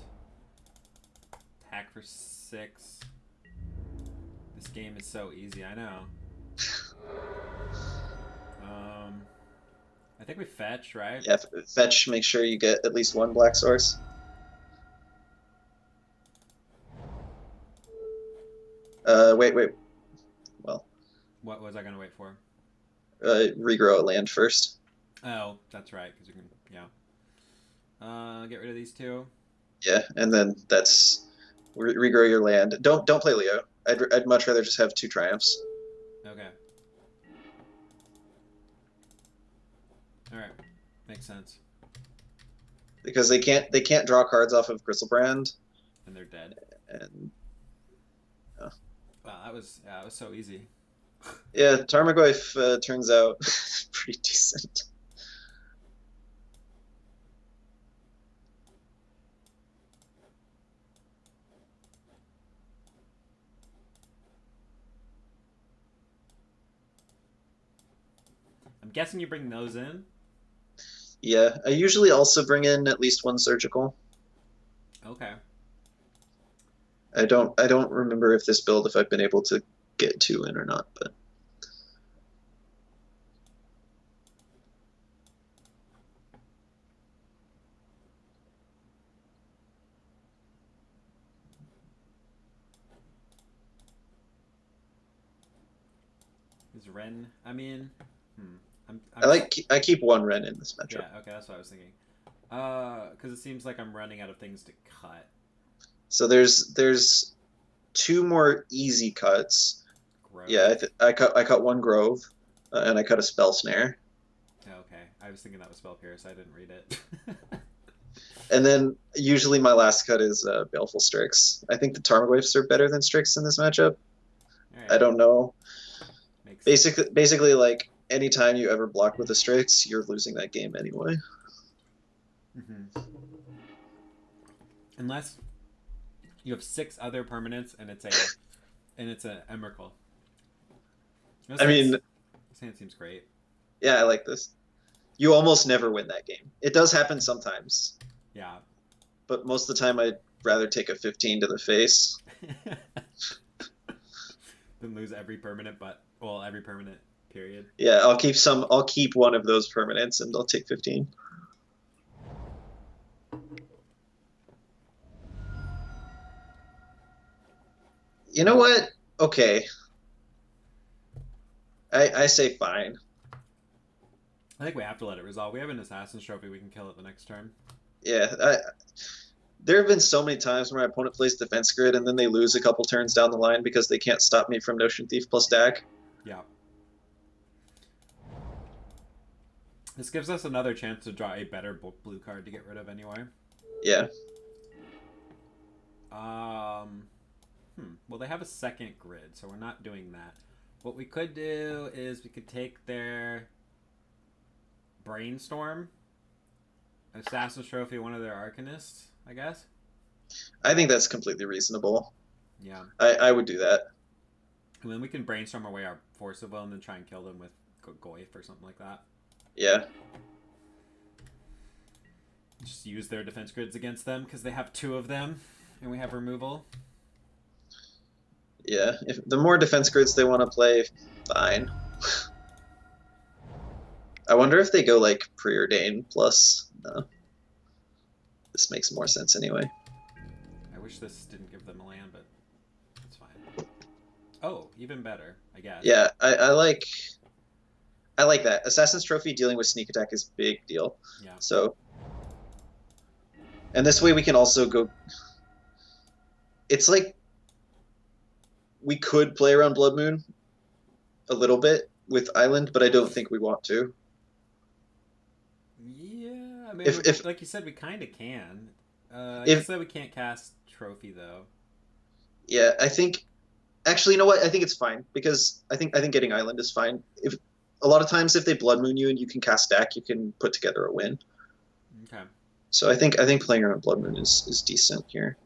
Attack for 6. This game is so easy, I know. I think we fetch, right? Yeah, fetch. Make sure you get at least 1 black source. Wait. Well, What was I gonna wait for? regrow a land first. Oh, that's right, because you can, yeah. Get rid of these 2. Yeah, and then that's regrow your land. Don't play Leo. I'd much rather just have 2 triumphs. Okay. All right, makes sense. Because they can't draw cards off of Gristlebrand. And they're dead. And Wow, that was so easy. yeah, Tarmogoyf turns out pretty decent. I'm guessing you bring those in. Yeah, I usually also bring in at least 1 surgical. Okay. I don't remember if this build if I've been able to get 2 in or not, but Is Ren? I mean, I keep 1 Ren in this matchup. Yeah. Okay, that's what I was thinking. Because it seems like I'm running out of things to cut. So there's 2 more easy cuts. Grove. Yeah, I cut 1 Grove, and I cut a Spell Snare. Okay, I was thinking that was Spell Pierce. I didn't read it. And then usually my last cut is Baleful Strix. I think the Tarmogoyfs are better than Strix in this matchup. Right. I don't know. Makes Basically, like anytime you ever block with a Strix, you're losing that game anyway. Mm-hmm. Unless you have 6 other permanents and it's a Emrakul. I mean, this hand seems great. Yeah, I like this. You almost never win that game. It does happen sometimes. Yeah. But most of the time, I'd rather take a 15 to the face. Then lose every permanent, every permanent period. Yeah, I'll keep 1 of those permanents, and I'll take 15. You know what? Okay. I say fine. I think we have to let it resolve. We have an Assassin's Trophy. We can kill it the next turn. Yeah, there have been so many times where my opponent plays defense grid and then they lose a couple turns down the line because they can't stop me from Notion Thief plus Dak. Yeah. This gives us another chance to draw a better blue card to get rid of anyway. Yeah. Well, they have a second grid, so we're not doing that. What we could do is we could take their Brainstorm, Assassin's Trophy, one of their Arcanists, I guess. I think that's completely reasonable. Yeah. I would do that. And then we can brainstorm away our Force of Will and then try and kill them with Goyf or something like that. Yeah. Just use their defense grids against them because they have 2 of them, and we have removal. Yeah. If the more defense grids they want to play, fine. I wonder if they go like preordain plus. No. This makes more sense anyway. I wish this didn't give them a land, but it's fine. Oh, even better, I guess. Yeah, I like that. Assassin's Trophy dealing with sneak attack is big deal. Yeah. So, and this way we can also go. It's like we could play around Blood Moon a little bit with Island, but I don't think we want to. Yeah, I mean, If like you said, we kind of can. I if guess that we can't cast Trophy though. yeah, I think actually, you know what? I think it's fine because I think getting Island is fine. If a lot of times if they Blood Moon you and you can cast stack, you can put together a win. Okay. So I think playing around Blood Moon is decent here.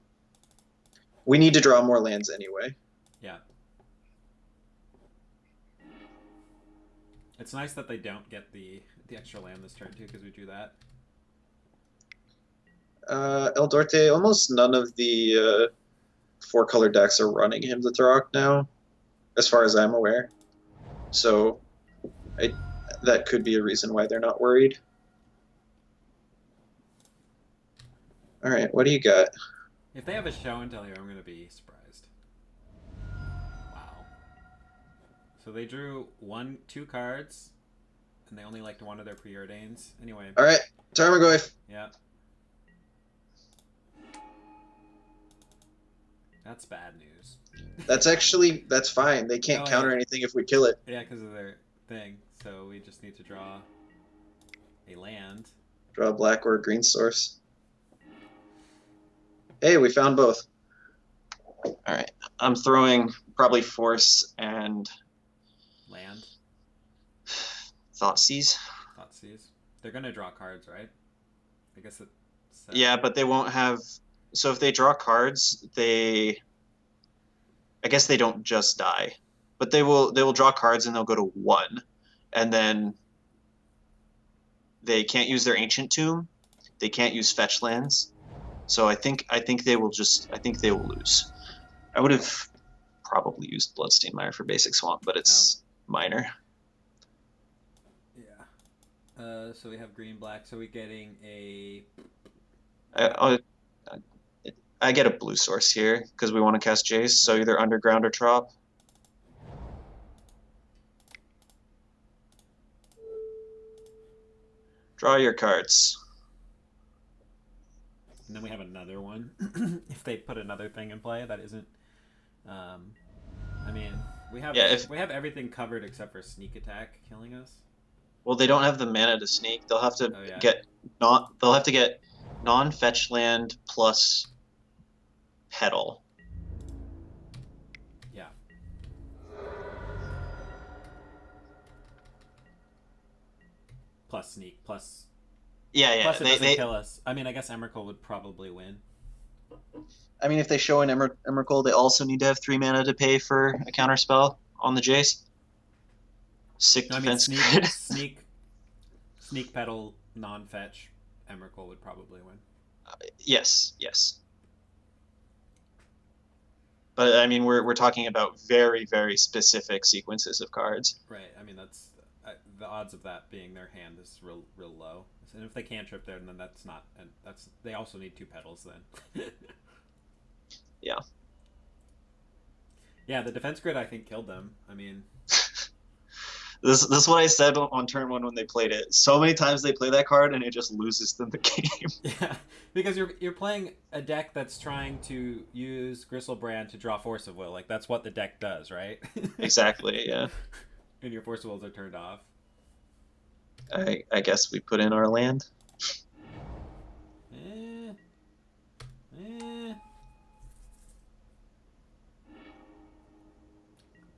We need to draw more lands anyway. Yeah. It's nice that they don't get the extra land this turn too, because we do that. El Dorte, almost none of the 4-color decks are running Hymn to Tarok now, as far as I'm aware. So that could be a reason why they're not worried. All right, what do you got? If they have a show and tell here, I'm going to be surprised. Wow. So they drew 2 cards, and they only liked one of their preordains. Anyway. All right, Tarmogoyf. Yeah. That's bad news. That's fine. They can't counter anything if we kill it. Yeah, because of their thing. So we just need to draw a land. Draw a black or a green source. Hey, we found both. All right, I'm throwing probably Force and Land. Thoughtseize. Thoughtseize. They're gonna draw cards, right? I guess it's. Yeah, but they won't have. So if they draw cards, I guess they don't just die, but they will draw cards and they'll go to 1, and then they can't use their Ancient Tomb. They can't use fetch lands. So I think they will lose. I would have probably used Bloodstained Mire for basic swamp, but it's minor. Yeah. So we have green black. So we're getting a. I get a blue source here because we want to cast Jace. So either Underground or Trop. Draw your cards. And then we have another one. If they put another thing in play that isn't, I mean, we have everything covered except for sneak attack killing us. Well, they don't have the mana to sneak. They'll have to get non-fetch land plus Petal. Yeah. Plus sneak plus. Yeah. Plus it doesn't kill us. I mean, I guess Emrakul would probably win. I mean, if they show an Emrakul, they also need to have 3 mana to pay for a counterspell on the Jace. Sick defense. I mean, sneak Petal, non-fetch, Emrakul would probably win. Yes. But I mean, we're talking about very, very specific sequences of cards. Right. I mean, that's the odds of that being their hand is real low. And if they can't trip there, then that's not. And they also need 2 petals then. Yeah. Yeah, the defense grid I think killed them. I mean. This is what I said on turn 1 when they played it. So many times they play that card and it just loses them the game. Yeah, because you're playing a deck that's trying to use Gristlebrand to draw Force of Will. Like that's what the deck does, right? Exactly. Yeah. And your Force of Wills are turned off. I guess we put in our land.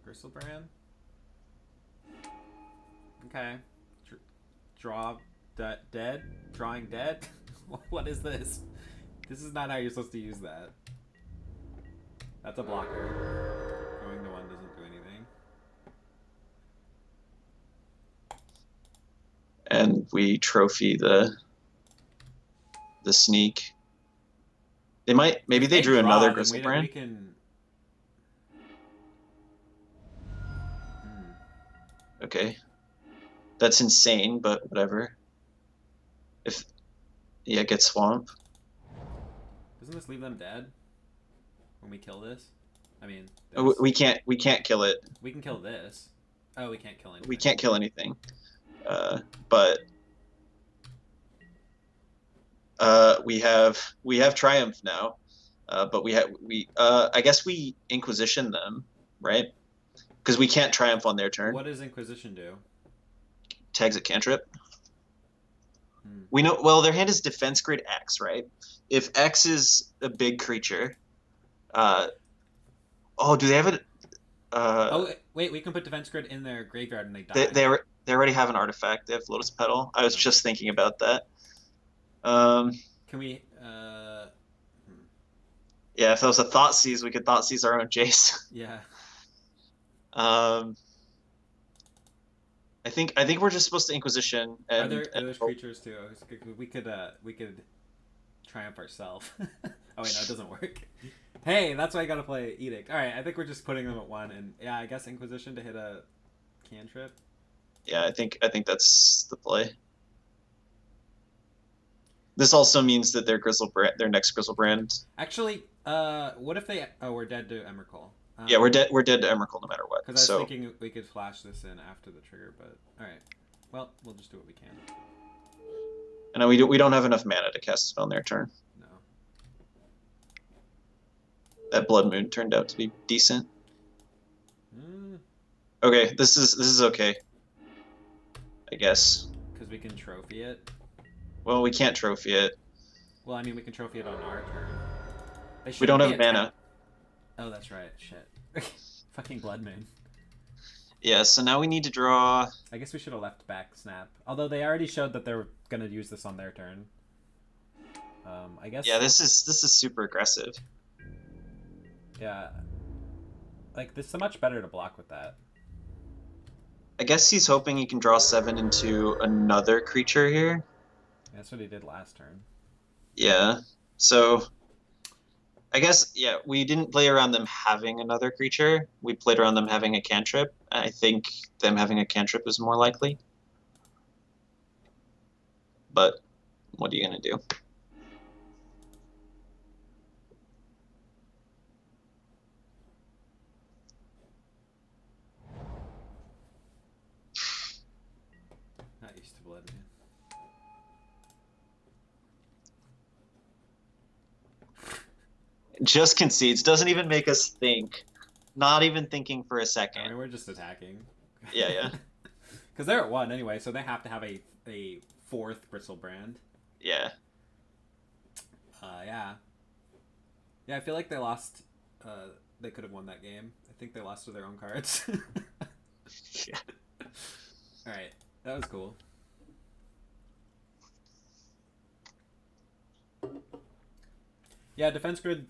Gristlebrand. Okay. Draw dead? Drawing dead? What is this? This is not how you're supposed to use that. That's a blocker. Going to 1 doesn't do anything. and we trophy the sneak. Maybe If they they drew another draw, then we Gristlebrand. can. Hmm. Okay, that's insane, but whatever. If yeah, get swamp. Doesn't this leave them dead when we kill this? I mean, Oh, this. we can't kill it. We can kill this. Oh, we can't kill We anything. can't kill anything. But we have triumph now. But I guess we inquisition them, right? Because we can't triumph on their turn. What does Inquisition do? Tags at cantrip. Hmm. We know well their hand is defense grid X, right? If X is a big creature, uh, oh, do they have it? Oh wait, we can put Defense Grid in their graveyard and they They die. they, they already have an artifact. They have Lotus Petal. I was Oh. just thinking about that. Um, Can we? yeah, if that was a Thought Seize, we could Thought Seize our own Jace. Yeah. Um, I think we're just supposed to Inquisition Are and, there and those creatures too? We could triumph ourselves. Oh wait, no, it doesn't work. Hey, that's why I gotta play Edict. All right, I think we're just putting them at 1, and yeah, I guess Inquisition to hit a cantrip. yeah, I think that's the play. This also means that their next Grizzlebrand. Actually, what if they? Oh, we're dead to Emrakul. Yeah, we're dead. We're dead to Emrakul no matter what. Because I was So thinking we could flash this in after the trigger, but all right. Well, we'll just do what we can. and we don't have enough mana to cast it on their turn. No. That Blood Moon turned out to be decent. Mm, Okay, this is okay. I guess. because we can trophy it. Well, we can't trophy it. Well, I mean, we can trophy it on our turn. They We don't shouldn't have be mana. Oh, that's right. Shit. Fucking Blood Moon. Yeah, so now we need to draw. I guess we should have left back Snap. Although they already showed that they were gonna use this on their turn. I guess. Yeah, this is super aggressive. Yeah. Like, this is so much better to block with that. I guess he's hoping he can draw 7 into another creature here. That's what he did last turn. Yeah. So I guess yeah, we didn't play around them having another creature. We played around them having a cantrip. I think them having a cantrip is more likely. But what are you gonna do? Not used to Blood Moon. Just concedes. Doesn't even make us think. Not even thinking for a I second. mean, we're just attacking. Yeah. Because they're at 1 anyway, so they have to have a 4th Bristlebrand. Yeah. Yeah. Yeah, I feel like they lost. They could have won that game. I think they lost to their own cards. Yeah. Alright, that was cool. Yeah, defense grid.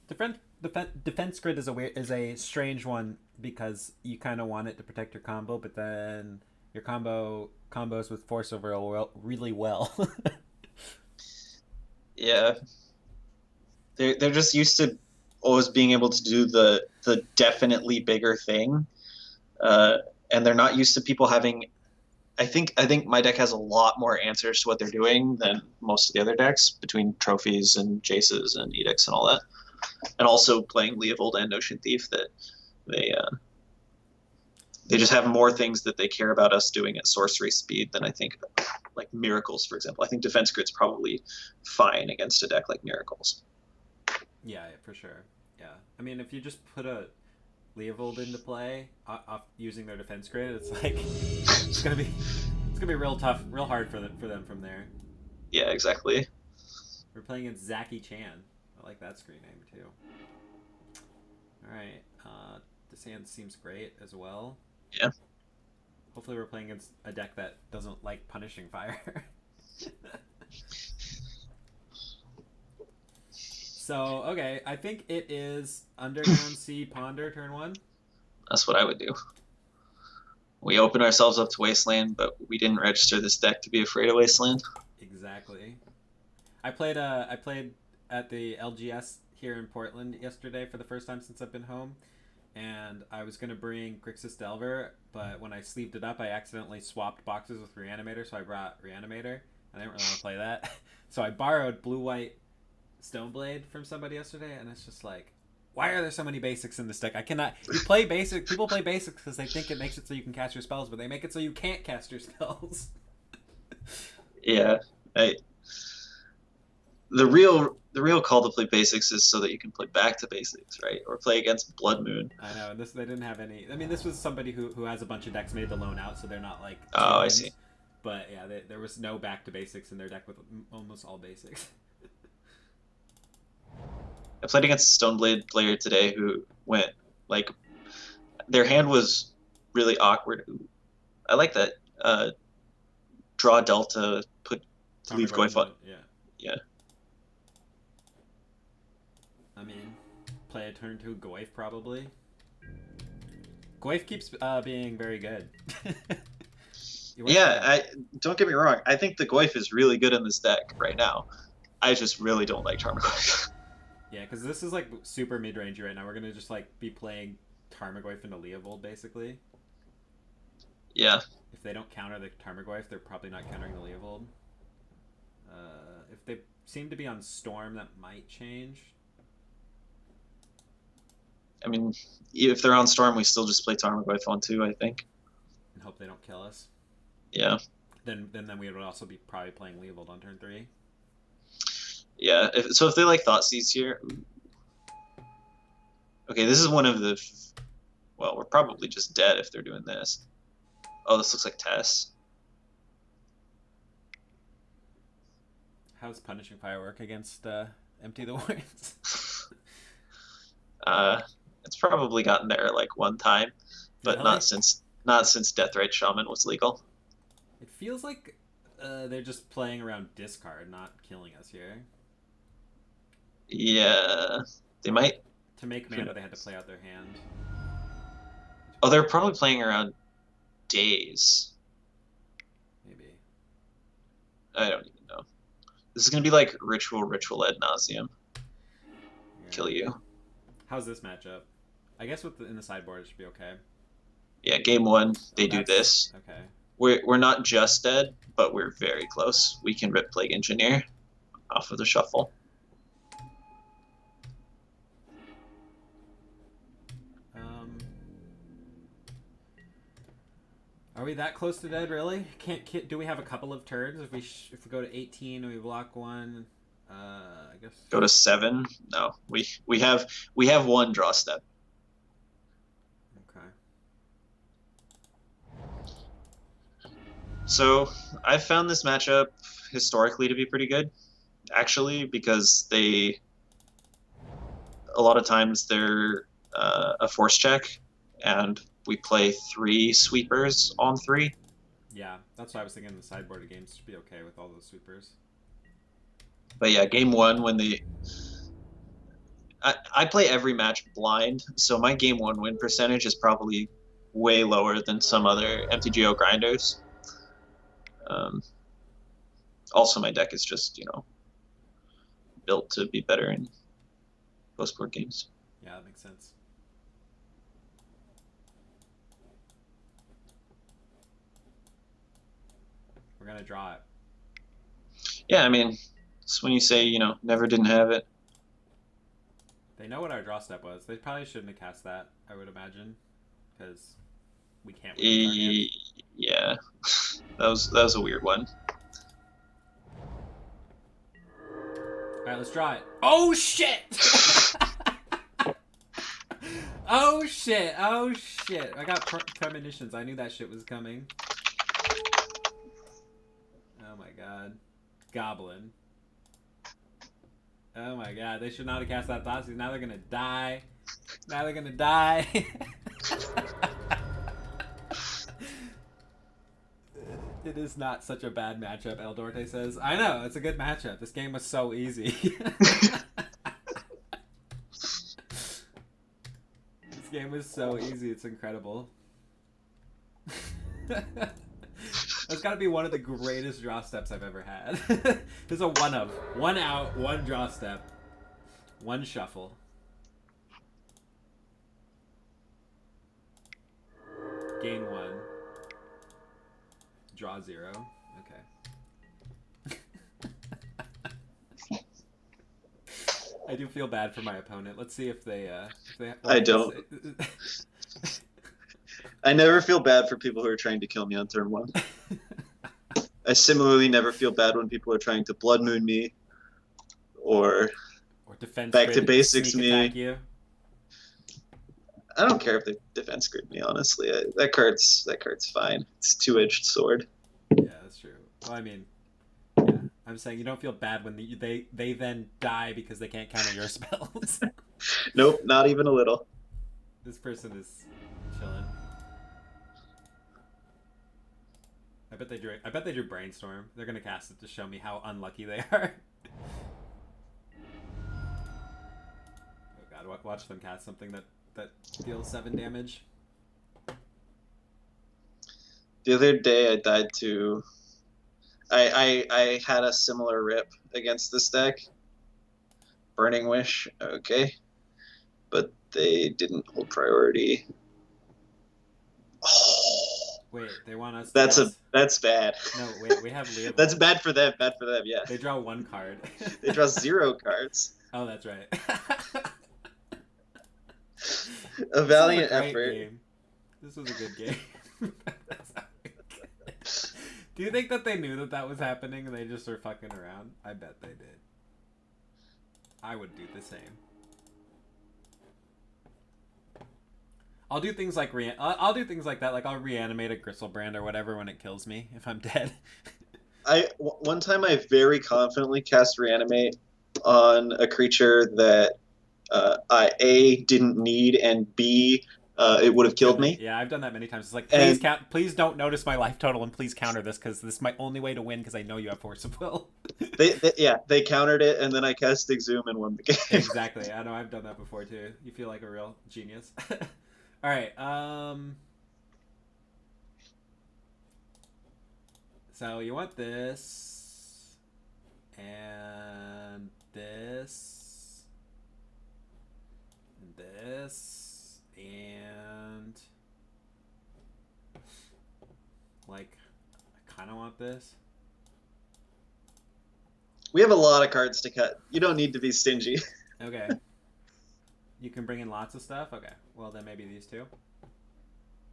Defense grid is a strange one because you kind of want it to protect your combo, but then your combos with force over really well. Yeah. They're just used to always being able to do the definitely bigger thing, and they're not used to people having. I think my deck has a lot more answers to what they're doing than most of the other decks, between trophies and Jaces and Edicts and all that, and also playing Leovold and Ocean Thief. That they just have more things that they care about us doing at sorcery speed than I think, like Miracles, for example. I think Defense Grid's probably fine against a deck like Miracles. Yeah, for sure. Yeah, I mean, if you just put a Leovold into play off using their defense grid, it's like it's gonna be real tough, real hard for them from there. Yeah, exactly. We're playing against Zaki Chan. I like that screen name too. All right, this hand seems great as well. Yeah. Hopefully, we're playing against a deck that doesn't like punishing fire. So, okay, I think it is Underground Sea Ponder turn 1. That's what I would do. We opened ourselves up to Wasteland, but we didn't register this deck to be afraid of Wasteland. Exactly. I played at the LGS here in Portland yesterday for the first time since I've been home, and I was gonna bring Grixis Delver, but when I sleeved it up, I accidentally swapped boxes with Reanimator, so I brought Reanimator. I didn't really want to play that, so I borrowed Blue White Stoneblade from somebody yesterday, and it's just like, why are there so many basics in this deck? I cannot. You play basic. People play basics because they think it makes it so you can cast your spells, but they make it so you can't cast your spells. Yeah, I, the real call to play basics is so that you can play back to basics, right? Or play against Blood Moon. I know, and this they didn't have any. I mean, this was somebody who has a bunch of decks made to loan out, so they're not like tier Oh, I see. ones. But yeah, there was no back to basics in their deck with almost all basics. I played against a Stoneblade player today who went like their hand was really awkward. I like that. Draw Delta, put to leave Goyf on. Yeah. Yeah. I mean, play a turn 2 Goyf probably. Goyf keeps being very good. Yeah, I don't get me wrong. I think the Goyf is really good in this deck right now. I just really don't like Tarmogoyf. Yeah, because this is like super mid rangey right now. We're gonna just like be playing Tarmogoyf into Leovold basically. Yeah. If they don't counter the Tarmogoyf, they're probably not countering the Leovold. If they seem to be on Storm, that might change. I mean, if they're on Storm, we still just play Tarmogoyf on 2, I think. And hope they don't kill us. Yeah. Then we would also be probably playing Leovold on turn 3. Yeah. If they like Thoughtseize here. Okay, this is one of the. Well, we're probably just dead if they're doing this. Oh, this looks like Tess. How's Punishing Fire work against Empty the Voids? It's probably gotten there like one time, but Really? not since Deathrite Shaman was legal. It feels like they're just playing around discard, not killing us here. Yeah, they might. To make mana, they had to play out their hand. Oh, they're probably playing around Days. Maybe. I don't even know. This is gonna be like Ritual ad nauseum. Yeah. Kill you. How's this matchup? I guess in the sideboard it should be okay. Yeah, game 1 they do this. Okay. We're not just dead, but we're very close. We can rip Plague Engineer off of the shuffle. Are we that close to dead? Really? Do we have a couple of turns? If we go to 18 and we block one, I guess. Go to 7. No, we have one draw step. Okay. So I've found this matchup historically to be pretty good, actually, because a lot of times they're a force check, and we play 3 sweepers on 3. Yeah, that's what I was thinking. The sideboard of games should be okay with all those sweepers. But yeah, game 1 when I play every match blind, so my game 1 win percentage is probably way lower than some other MTGO grinders. Also, my deck is just built to be better in post-board games. Yeah, that makes sense. We're gonna draw it. Yeah, I mean, it's when you say never didn't have it. They know what our draw step was. They probably shouldn't have cast that, I would imagine, because we can't win with our hand. Yeah, that was a weird one. All right, let's draw it. Oh shit! Oh shit! Oh shit! I got premonitions. I knew that shit was coming. Oh my god. Goblin. Oh my god, they should not have cast that Thoughtseize. Now they're gonna die. Now they're gonna die. It is not such a bad matchup, Eldorte says. I know, it's a good matchup. This game was so easy. This game was so easy, it's incredible. That's got to be one of the greatest draw steps I've ever had. There's a one out, one draw step, one shuffle. Gain 1. Draw 0. Okay. I do feel bad for my opponent. Let's see if they I don't. I never feel bad for people who are trying to kill me on turn 1. I similarly never feel bad when people are trying to Blood Moon me or defense back to basics sneak me. Attack you. I don't care if they defense grid me, honestly. That card's fine. It's a 2-edged sword. Yeah, that's true. Well, I mean, yeah. I'm saying you don't feel bad when they then die because they can't counter your spells. Nope, not even a little. This person is chilling. I bet they drew Brainstorm. They're gonna cast it to show me how unlucky they are. Oh god, watch them cast something that deals 7 damage. The other day I died to... I had a similar rip against this deck. Burning Wish, okay. But they didn't hold priority. Oh. Wait, they want us... That's bad. No, wait, we have Leovold. That's bad for them, yeah. They draw 1 card. They draw 0 cards. Oh, that's right. A valiant effort. Game. This was a good game. Do you think that they knew that was happening and they just were fucking around? I bet they did. I would do the same. I'll do things like I'll do things like that. Like I'll reanimate a Gristlebrand or whatever when it kills me if I'm dead. One time I very confidently cast Reanimate on a creature that I A, didn't need, and B, it would have killed me. Yeah, I've done that many times. It's like, please don't notice my life total and please counter this because this is my only way to win because I know you have Force of Will. They countered it and then I cast Exhume and won the game. Exactly. I know I've done that before too. You feel like a real genius. All right. So you want this and this and this and like I kind of want this. We have a lot of cards to cut. You don't need to be stingy. Okay. You can bring in lots of stuff? Okay. Well, then maybe these two.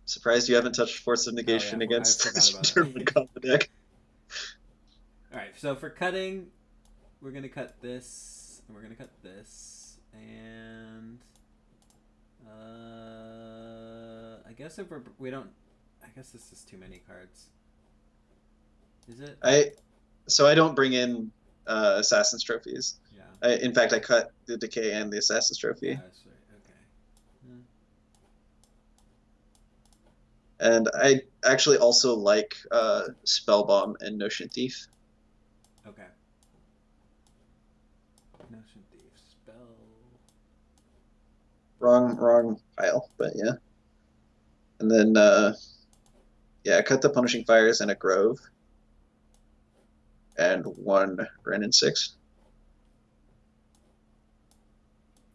Surprised you haven't touched Force of Negation against the combo deck. Alright, so for cutting, we're going to cut this, and we're going to cut this, and I guess if we don't, I guess this is too many cards. Is it? So I don't bring in Assassin's Trophies. Yeah. In fact, I cut the Decay and the Assassin's Trophy. Yeah, that's right. Okay. And I actually also like Spellbomb and Notion Thief. Okay. Notion Thief, spell. Wrong pile, but yeah. And then, I cut the Punishing Fires and a Grove. And 1 Wrenn and 6.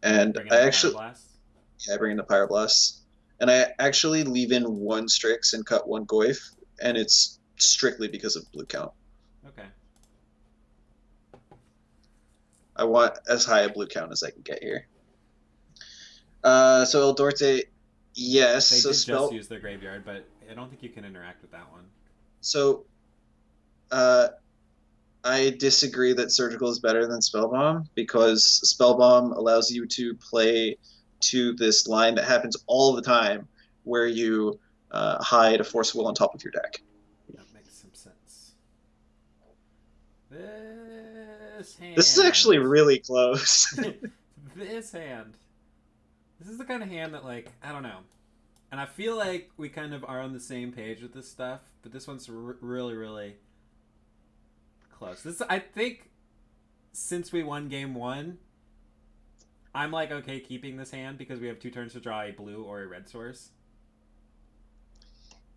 And I bring in the Pyroblast. And I actually leave in 1 Strix and cut 1 Goyf, and it's strictly because of blue count. Okay. I want as high a blue count as I can get here. So El Dorte, yes. They did just use their graveyard, but I don't think you can interact with that one. So, I disagree that Surgical is better than Spellbomb because Spellbomb allows you to play to this line that happens all the time where you hide a Force Will on top of your deck. That makes some sense. This hand. This is actually really close. This hand. This is the kind of hand that, like, I don't know. And I feel like we kind of are on the same page with this stuff, but this one's really, really close. I think since we won game 1, I'm like okay keeping this hand because we have 2 turns to draw a blue or a red source.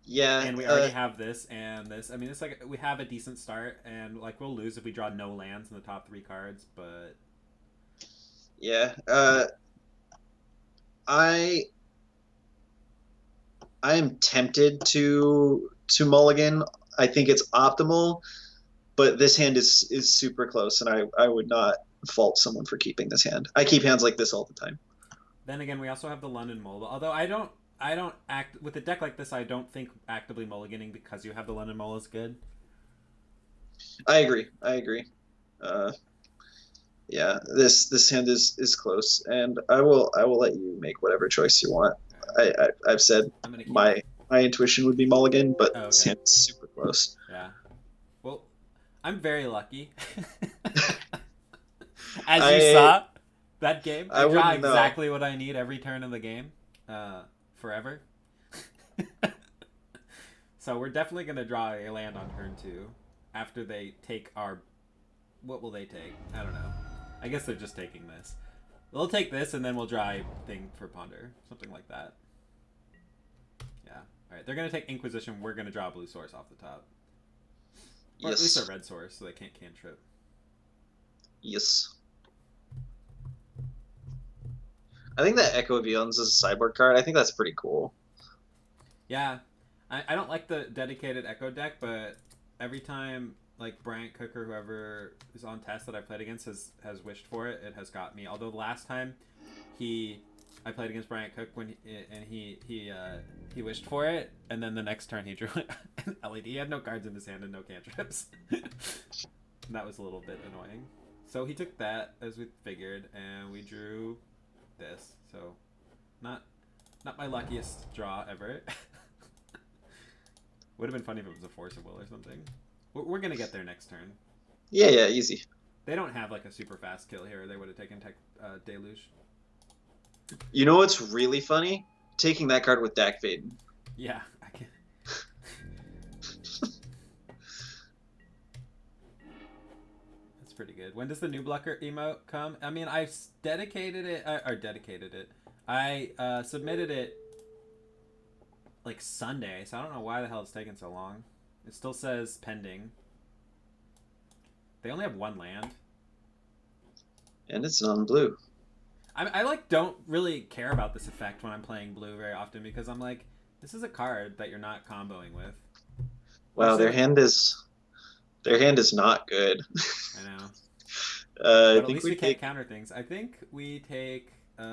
Yeah. And we already have this and this. I mean, it's like we have a decent start, and like we'll lose if we draw no lands in the top 3 cards. But Yeah. I I am tempted to mulligan. I think it's optimal, but this hand is super close, and I would not fault someone for keeping this hand. I keep hands like this all the time. then again, we also have the London Mole. Although I don't act with a deck like this. I don't think actively mulliganing because you have the London Mole is good. I agree. I agree. Uh, yeah, this hand is close, and I will let you make whatever choice you want. I've said I'm gonna keep. my intuition would be mulligan, but Oh, this okay. hand is super close. Yeah. Well, I'm very lucky. As you I saw, that game, I I draw wouldn't know. exactly what I need every turn of the game, forever. So we're definitely gonna draw a land on turn 2 after they take our. What will they take? I don't know. I guess they're just taking this. They'll take this and then we'll draw a thing for ponder, something like that. Yeah. All right. They're gonna take Inquisition. We're gonna draw a blue source off the top, or at least a Yes. red source, so they can't cantrip. Yes. I think that Echo of Eons is a sideboard card. I think that's pretty cool. Yeah, I don't like the dedicated Echo deck, but every time like Bryant Cook or whoever is on test that I played against has wished for it, it has got me. Although the last time he I played against Bryant Cook he wished for it, and then the next turn he drew an LED. He had no cards in his hand and no cantrips. And that was a little bit annoying. So he took that as we figured, and we drew this. So not my luckiest draw ever. Would have been funny if it was a Force of Will or something. We're gonna get there next turn. Yeah, yeah, easy. They don't have like a super fast kill here. They would have taken Deluge. You know what's really funny? Taking that card with Dak Vaden. Yeah, I can. That's pretty good. When does the new blocker emote come? I mean, I dedicated it. Or dedicated it. I submitted it like Sunday, so I don't know why the hell it's taking so long. It still says pending. They only have 1 land. And it's non-blue. I like don't really care about this effect when I'm playing blue very often because I'm like, this is a card that you're not comboing with. Wow, their hand is not good. I know, I but at think least we we can't take. counter things. I think we take. It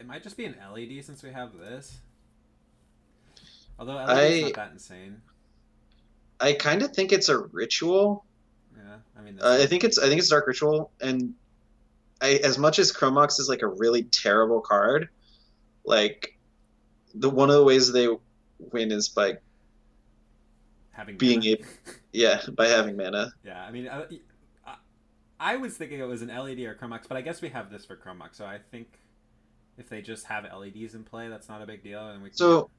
might just be an LED since we have this. Although LED's not that insane. I kind of think it's a ritual. Yeah, I mean, I think it's Dark Ritual, and as much as Chromox is like a really terrible card, like the one of the ways they win is by having being mana. by having mana. Yeah, I mean, I was thinking it was an LED or Chromox, but I guess we have this for Chromox, so I think if they just have LEDs in play, that's not a big deal, and we can So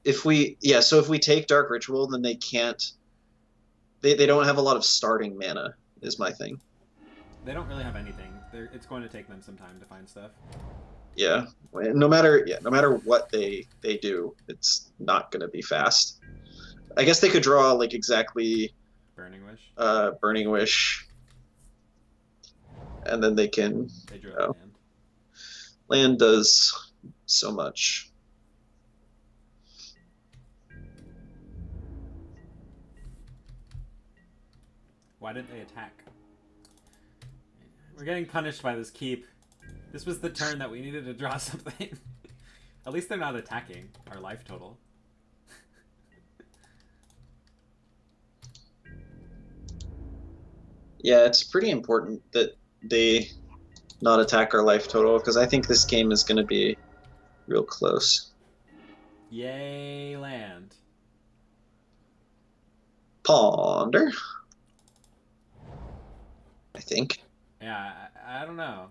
if we take Dark Ritual, then they can't. They don't have a lot of starting mana. Is my thing. They don't really have anything. It's going to take them some time to find stuff. Yeah. No matter what they do, it's not going to be fast. I guess they could draw like exactly Burning Wish. Burning Wish, and then they can. They drew a land. Land does so much. Why didn't they attack? We're getting punished by this keep. This was the turn that we needed to draw something. At least they're not attacking our life total. Yeah, it's pretty important that they not attack our life total because I think this game is going to be real close. Yay, land. Ponder. I think. Yeah, I don't know.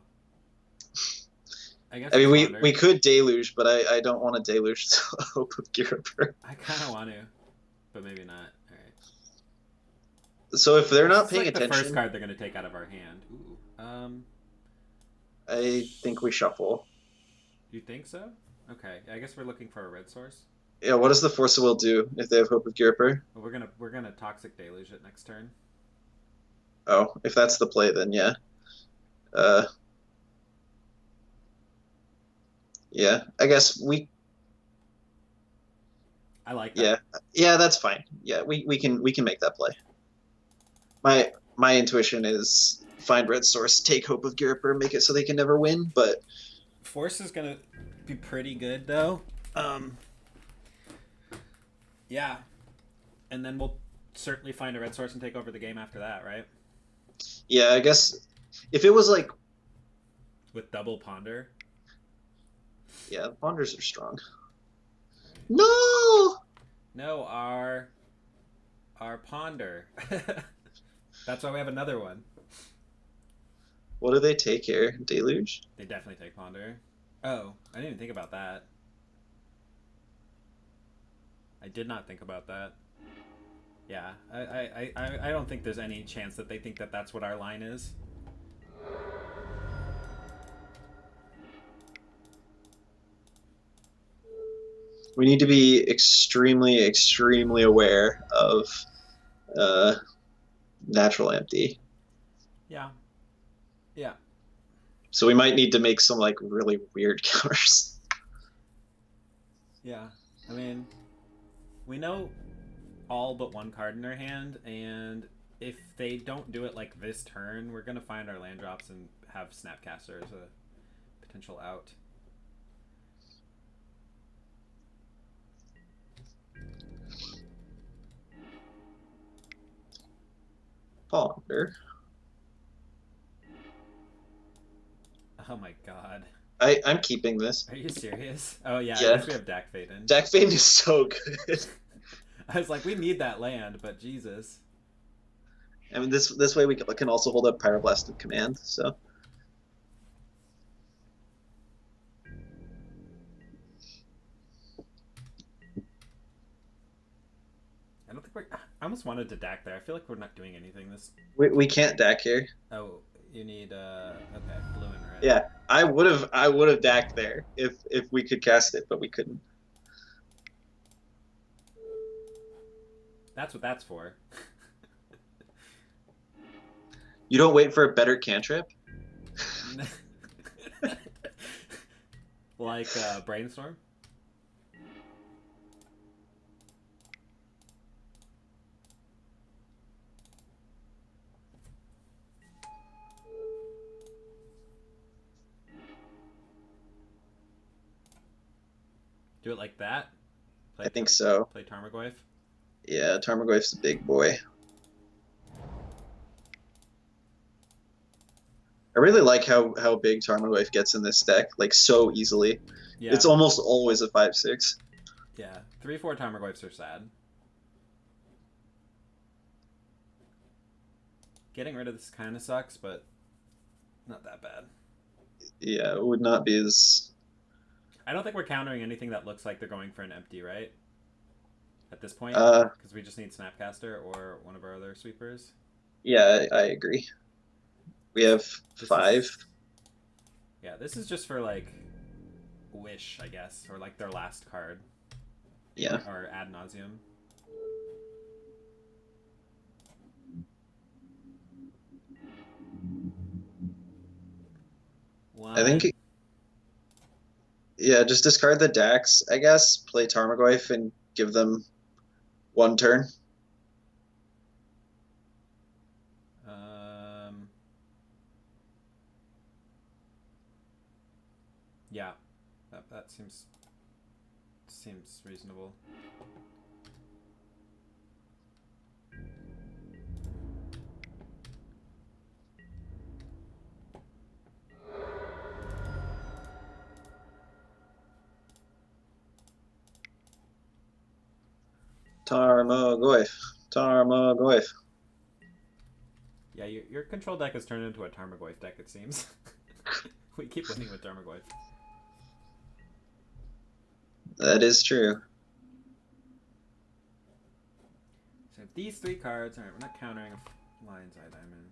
I guess. I mean, we could deluge, but I don't want to deluge the hope of Giraper. I kind of want to, but maybe not. All right. So if they're not It's paying like attention, the first card they're gonna take out of our hand. Ooh. I think we shuffle. You think so? Okay, I guess we're looking for a red source. Yeah, what does the Force of Will do if they have Hope of Giriper? Well, we're gonna toxic deluge it next turn. Oh, if that's the play, then yeah. Uh, yeah, I guess we. I like Yeah, that. yeah, that's fine. Yeah, we can make that play. My intuition is find red source, take Hope of Giriper, make it so they can never win. But Force is gonna be pretty good though. Um, yeah, and then we'll certainly find a red source and take over the game after that, right? yeah, I guess if it was like, With double ponder. yeah, Ponders are strong. No, No, our ponder. That's why we have another one. what do they take here? Deluge? They definitely take ponder. Oh, I didn't even think about that. I did not think about that. Yeah, I don't think there's any chance that they think that that's what our line is. We need to be extremely, extremely aware of uh, natural empty. Yeah, yeah, So we might need to make some like really weird counters. yeah. I mean, we know all but one card in their hand, and if they don't do it like this turn, we're gonna find our land drops and have Snapcaster as a potential out. Ponder. Oh my god. I'm keeping this. Are you serious? Oh yeah, I Yeah, guess we have Dak Faden. Jack Fane is so good. I was like, we need that land, but Jesus. I mean, this way we can also hold up Pyroblast of Command. So I don't think we're. I almost wanted to Dak there. I feel like we're not doing anything this. we can't Dak here. Oh, you need okay, blue and red. Yeah, I would have Dak there if we could cast it, but we couldn't. That's what that's for. You don't wait for a better cantrip. Like brainstorm. Do it like that. I think so. Play Tarmogoyf. Yeah, Tarmogoyf's a big boy. I really like how big Tarmogoyf gets in this deck, like so easily. Yeah. It's almost always a 5/6. Yeah. 3/4 Tarmogoyfs are sad. Getting rid of this kind of sucks, but not that bad. Yeah, it would not be as. I don't think we're countering anything that looks like they're going for an empty, right? At this point, Uh, because we just need Snapcaster or one of our other sweepers. yeah, I agree. We have This 5. is, yeah, this is just for like wish, I guess, or like their last card. Yeah. Or ad nauseum. I think. Yeah, just discard the Dax, I guess. Play Tarmogoyf and give them one turn. Yeah, that seems reasonable. Tarmogoyf. Tarmogoyf. Yeah, your control deck has turned into a Tarmogoyf deck, it seems. We keep winning with Tarmogoyf. That is true. So these 3 cards, alright, we're not countering a Lion's Eye Diamond.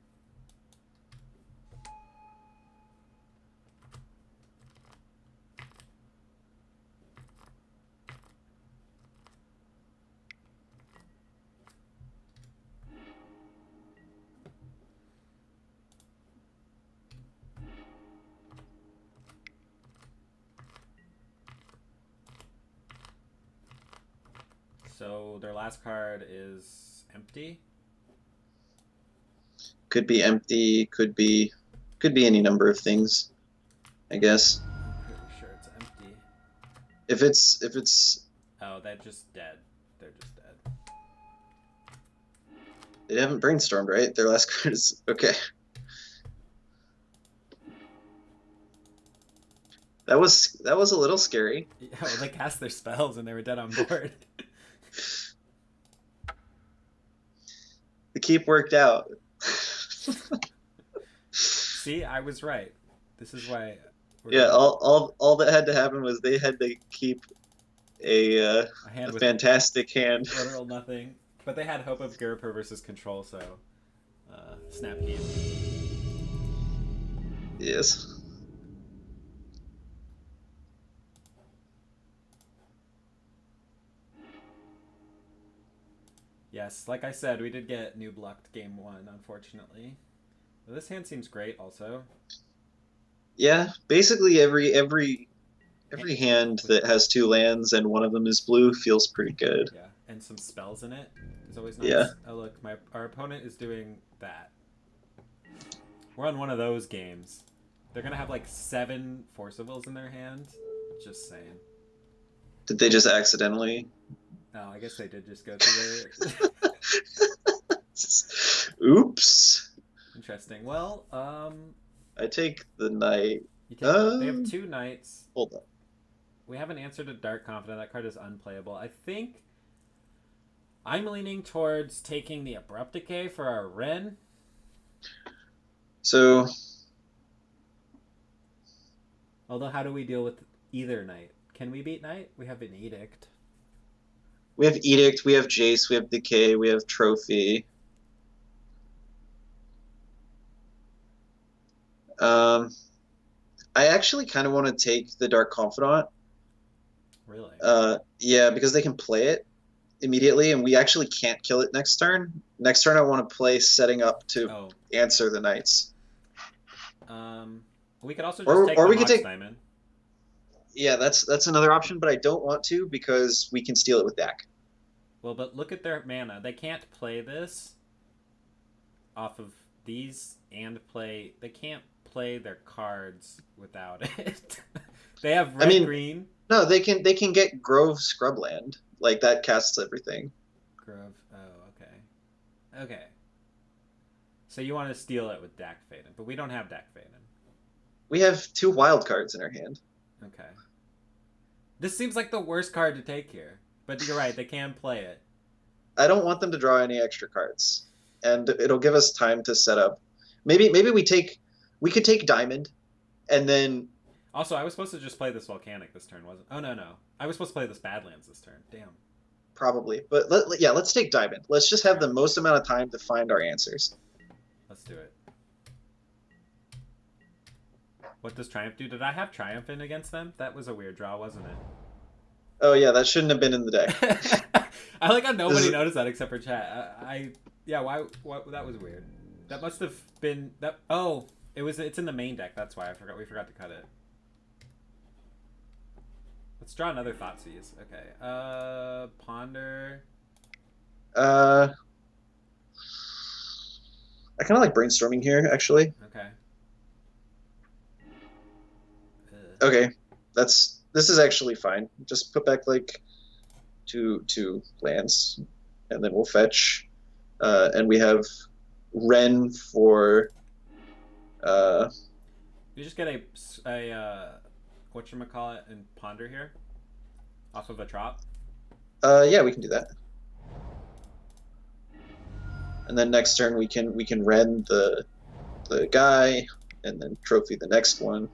So their last card is empty. Could be empty, could be any number of things, I guess. I'm pretty sure it's empty. If it's Oh, they're just dead. They're just dead. they haven't brainstormed, right? Their last card is okay. That was a little scary. Yeah, well, they cast their spells and they were dead on board. The keep worked out. See, I was right. This is why. Yeah, all that had to happen was they had to keep a hand a with fantastic hand. literal nothing. But they had hope of Guriper versus control, so snap keep. Yes. Yes, like I said, we did get noob lucked game one, unfortunately. But this hand seems great, also. Yeah, basically every hand that has two lands and one of them is blue feels pretty good. Yeah, and some spells in it is always nice. Yeah. Oh look, our opponent is doing that. We're on one of those games. They're gonna have like 7 Force of Wills in their hand. Just saying. Did they just accidentally? No, I guess they did just go through there. Oops. Interesting. Well, I take the knight. they have 2 knights. Hold on. We have an answer to Dark Confidant. That card is unplayable. I think I'm leaning towards taking the Abrupt Decay for our Ren. So, Although, how do we deal with either knight? Can we beat knight? We have an Edict. we have Edict, we have Jace, we have Decay, we have Trophy. I actually kind of want to take the Dark Confidant. Really? Yeah, because they can play it immediately, and we actually can't kill it next turn. Next turn, I want to play setting up to answer the knights. We could also just take or the we could Mox take. Diamond. Yeah, that's another option, but I don't want to because we can steal it with Dak. Well, but look at their mana. They can't play this off of these and play. They can't play their cards without it. They have red, green. No, they can get Grove Scrubland. Like that casts everything. Grove. Oh, okay. Okay. So you want to steal it with Dak Faden, but we don't have Dak Faden. We have 2 wild cards in our hand. Okay. This seems like the worst card to take here, but you're right. They can play it. I don't want them to draw any extra cards, and it'll give us time to set up. Maybe we could take Diamond, and then. Also, I was supposed to just play this Volcanic this turn, wasn't? Oh no. I was supposed to play this Badlands this turn. Damn. Probably, but let's take Diamond. Let's just have the most amount of time to find our answers. Let's do it. What does Triumph do? Did I have Triumph in against them? That was a weird draw, wasn't it? Oh yeah, that shouldn't have been in the deck. I like how nobody noticed that except for chat. Why that was weird. That must have been that. Oh, it's in the main deck. That's why we forgot to cut it. Let's draw another Thoughtseize. Okay. Ponder. I kind of like brainstorming here, actually. Okay. Okay, this is actually fine. Just put back like two lands, and then we'll fetch, and we have Ren for. You just get a whatchamacallit and Ponder here, off of a Trop. Yeah, we can do that. And then next turn we can Ren the guy, and then Trophy the next one.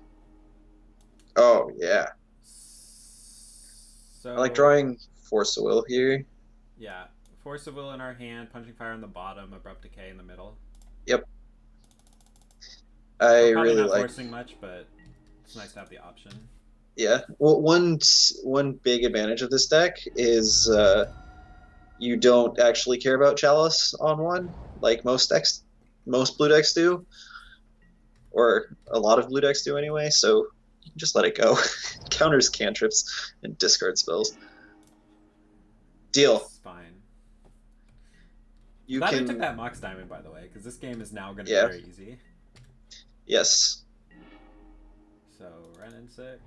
Oh yeah. So I like drawing Force of Will here. Yeah, Force of Will in our hand, Punching Fire on the bottom, Abrupt Decay in the middle. Yep. We're probably really not like forcing much, but it's nice to have the option. Yeah. Well, one big advantage of this deck is you don't actually care about Chalice on one, like most blue decks do, or a lot of blue decks do anyway. So you can just let it go. Counters cantrips and discard spells. Deal. It's fine. You Glad we took can. that Mox Diamond, by the way, because this game is now going to be Yeah. very easy. Yes. So, Ren in 6.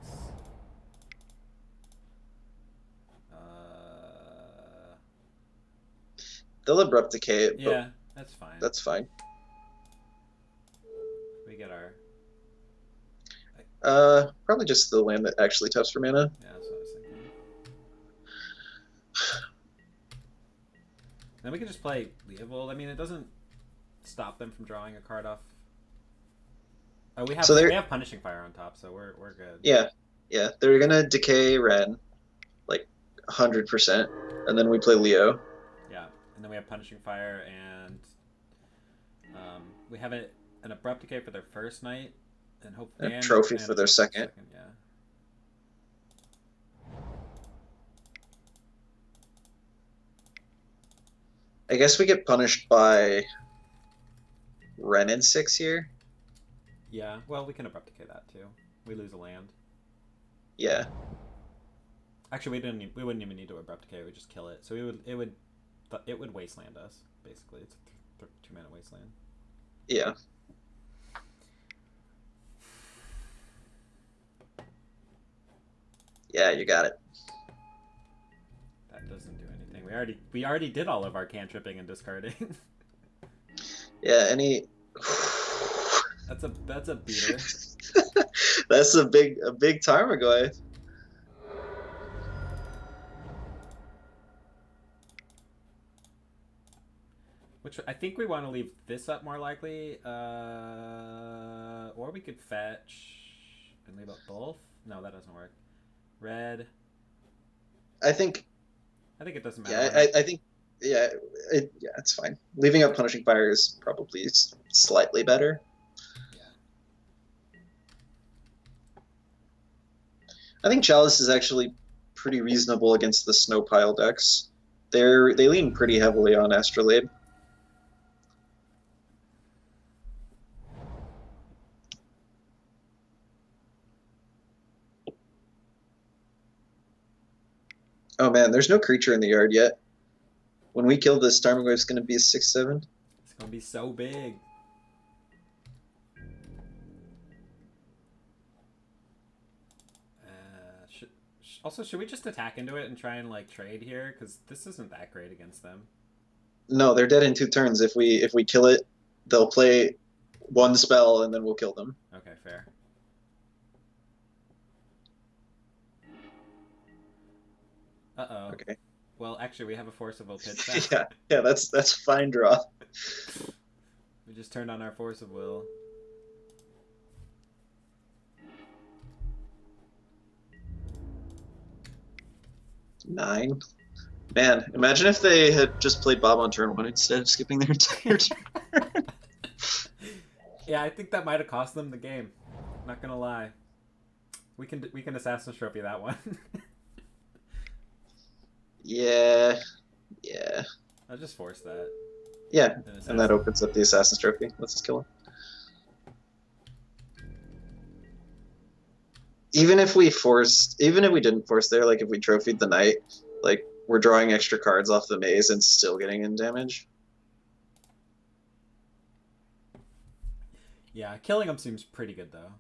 They'll abrupt decay it, but Yeah, that's fine. that's fine. We get our... Probably just the land that actually taps for mana. Yeah, that's what I was thinking. Then we can just play Leovold. I mean, it doesn't stop them from drawing a card off. Oh, we have Punishing Fire on top, so we're good. Yeah, yeah. They're gonna decay Ren, like 100%, and then we play Leo. Yeah, and then we have Punishing Fire, and we have an Abrupt Decay for their first night, and A trophy for their second. Yeah. I guess we get punished by Ren in 6 here. Yeah, well, we can Abrupt Decay that too. We lose a land. Yeah. Actually, we wouldn't even need to Abrupt Decay. We just kill it. So it would wasteland us basically. It's a 2-mana wasteland. Yeah. Yeah, you got it. That doesn't do anything. We already did all of our cantripping and discarding. Yeah, any. That's a beater. That's a big Tarmogoyf. Which I think we want to leave this up more likely, or we could fetch and leave up both. No, that doesn't work. Red. I think it doesn't Yeah, matter. I think yeah, it's fine. Leaving up Punishing Fire is probably slightly better. Yeah. I think Chalice is actually pretty reasonable against the Snow Pile decks. They lean pretty heavily on Astrolabe. Oh man, there's no creature in the yard yet. When we kill this, Tarmogoyf's going to be a 6/7. It's gonna be so big. Also, should we just attack into it and try and like trade here? Because this isn't that great against them. No, they're dead in 2 turns. If we kill it, they'll play 1 spell and then we'll kill them. Okay, fair. Uh-oh. Okay. Well, actually, we have a Force of Will pitch back. Yeah, that's fine draw. We just turned on our Force of Will. Nine. Man, imagine if they had just played Bob on turn 1 instead of skipping their entire turn. Yeah, I think that might have cost them the game. Not gonna lie. We can Assassin's Trophy that one. Yeah. I'll just force that. Yeah, and that opens up the Assassin's Trophy. Let's just kill him. Even if we didn't force there, like if we trophied the knight, like we're drawing extra cards off the maze and still getting in damage. Yeah, killing them seems pretty good though.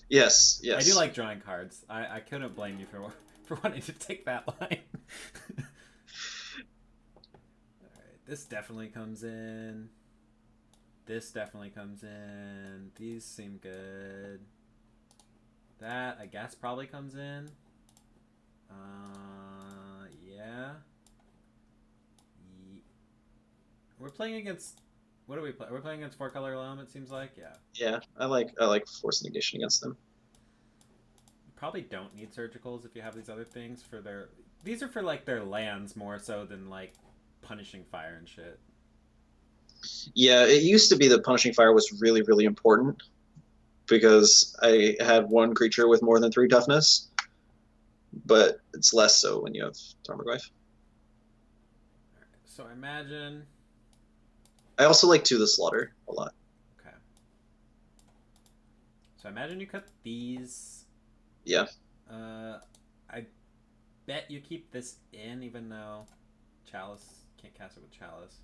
Yes. I do like drawing cards. I couldn't blame you for wanting to take that line. Alright, this definitely comes in. This definitely comes in. These seem good. That, I guess, probably comes in. Yeah. We're playing against... What do we play? We're playing against 4-color Loam, it seems like? Yeah. Yeah, I like Force Negation against them. You probably don't need Surgicals if you have these other things for their... These are for, like, their lands more so than, like, Punishing Fire and shit. Yeah, it used to be that Punishing Fire was really, really important because I had 1 creature with more than 3 toughness, but it's less so when you have Tarmogoyf. So I imagine... I also like To the Slaughter a lot. Okay. So I imagine you cut these. Yeah. bet you keep this in, even though Chalice can't cast it with Chalice.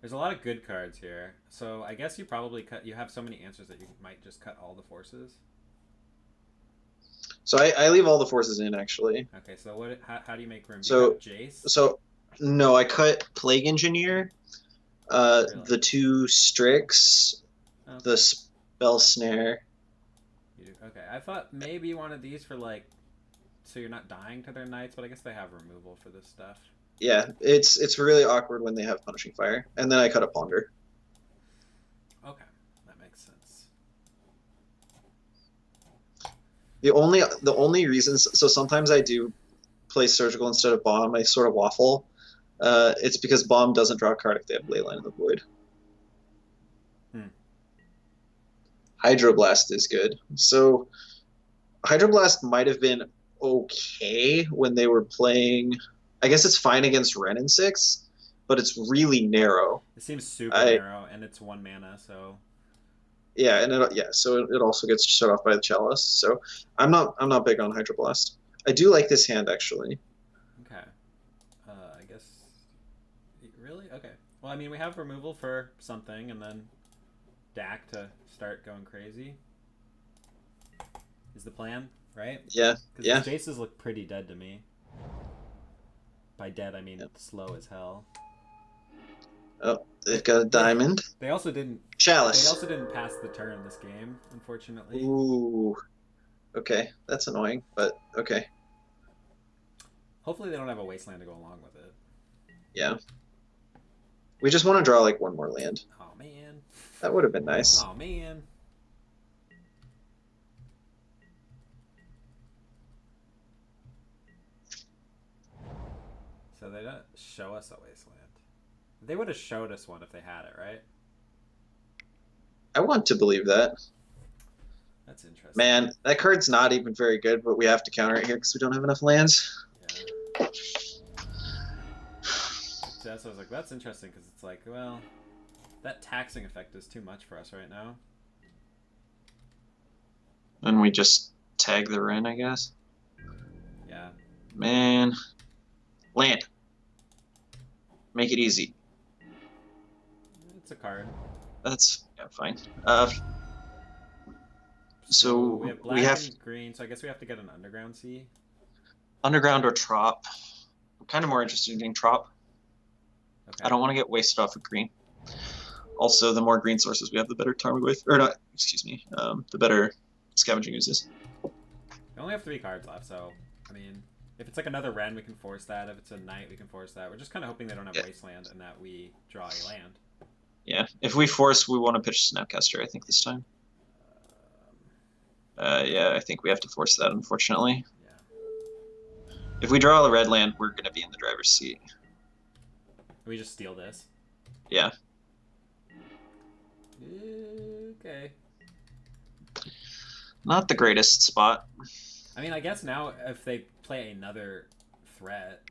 There's a lot of good cards here, so I guess you probably cut. You have so many answers that you might just cut all the forces. So I leave all the forces in actually. Okay, so what? How do you make room? Do you So cut Jace? so no, I cut Plague Engineer, Really? the two Strix, Okay. the Spell Snare. You do. Okay, I thought maybe you wanted these for like, so you're not dying to their knights, but I guess they have removal for this stuff. Yeah, it's really awkward when they have Punishing Fire, and then I cut a Ponder. Okay, that makes sense. The only reasons, so sometimes I do play Surgical instead of Bomb. I sort of waffle. It's because Bomb doesn't draw a card if they have Leyline of the Void. Hydroblast is good. So Hydroblast might have been okay when they were playing. I guess it's fine against Ren and 6, but it's really narrow. It seems super narrow, and it's 1 mana, so. Yeah, and so it also gets shut off by the Chalice. So I'm not big on Hydroblast. I do like this hand actually. Okay. I guess. Really? Okay. Well, I mean, we have removal for something, and then Dak to start going crazy. Is the plan, right? Yeah. Because the Jaces look pretty dead to me. By dead, I mean slow as hell. Oh, they've got a diamond. They also didn't. Chalice. They also didn't pass the turn this game, unfortunately. Ooh. Okay, that's annoying, but okay. Hopefully they don't have a wasteland to go along with it. Yeah. We just want to draw like one more land. Oh man. That would have been nice. Oh man. So they don't show us a wasteland. They would have showed us one if they had it, right? I want to believe that. That's interesting. Man, that card's not even very good, but we have to counter it here because we don't have enough lands. Yeah. So that's what I was like, that's interesting because it's like, well, that taxing effect is too much for us right now. And we just tag the Ren, I guess. Yeah. Man. Land. Make it easy. It's a card. That's fine. So we have black and green, so I guess we have to get an underground sea. Underground or Trop. I'm kind of more interested in getting Trop. Okay. I don't want to get wasted off of green. Also, the more green sources we have, the better Tarmogoyf, or not, excuse me, the better Scavenging Oozes. We only have 3 cards left, so, I mean, if it's like another Ren, we can force that. If it's a Knight, we can force that. We're just kind of hoping they don't have Wasteland and that we draw a land. Yeah, if we force, we want to pitch Snapcaster, I think, this time. Yeah, I think we have to force that, unfortunately. Yeah. If we draw a red land, we're going to be in the driver's seat. We just steal this? Yeah. Okay. Not the greatest spot. I mean, I guess now if they play another threat,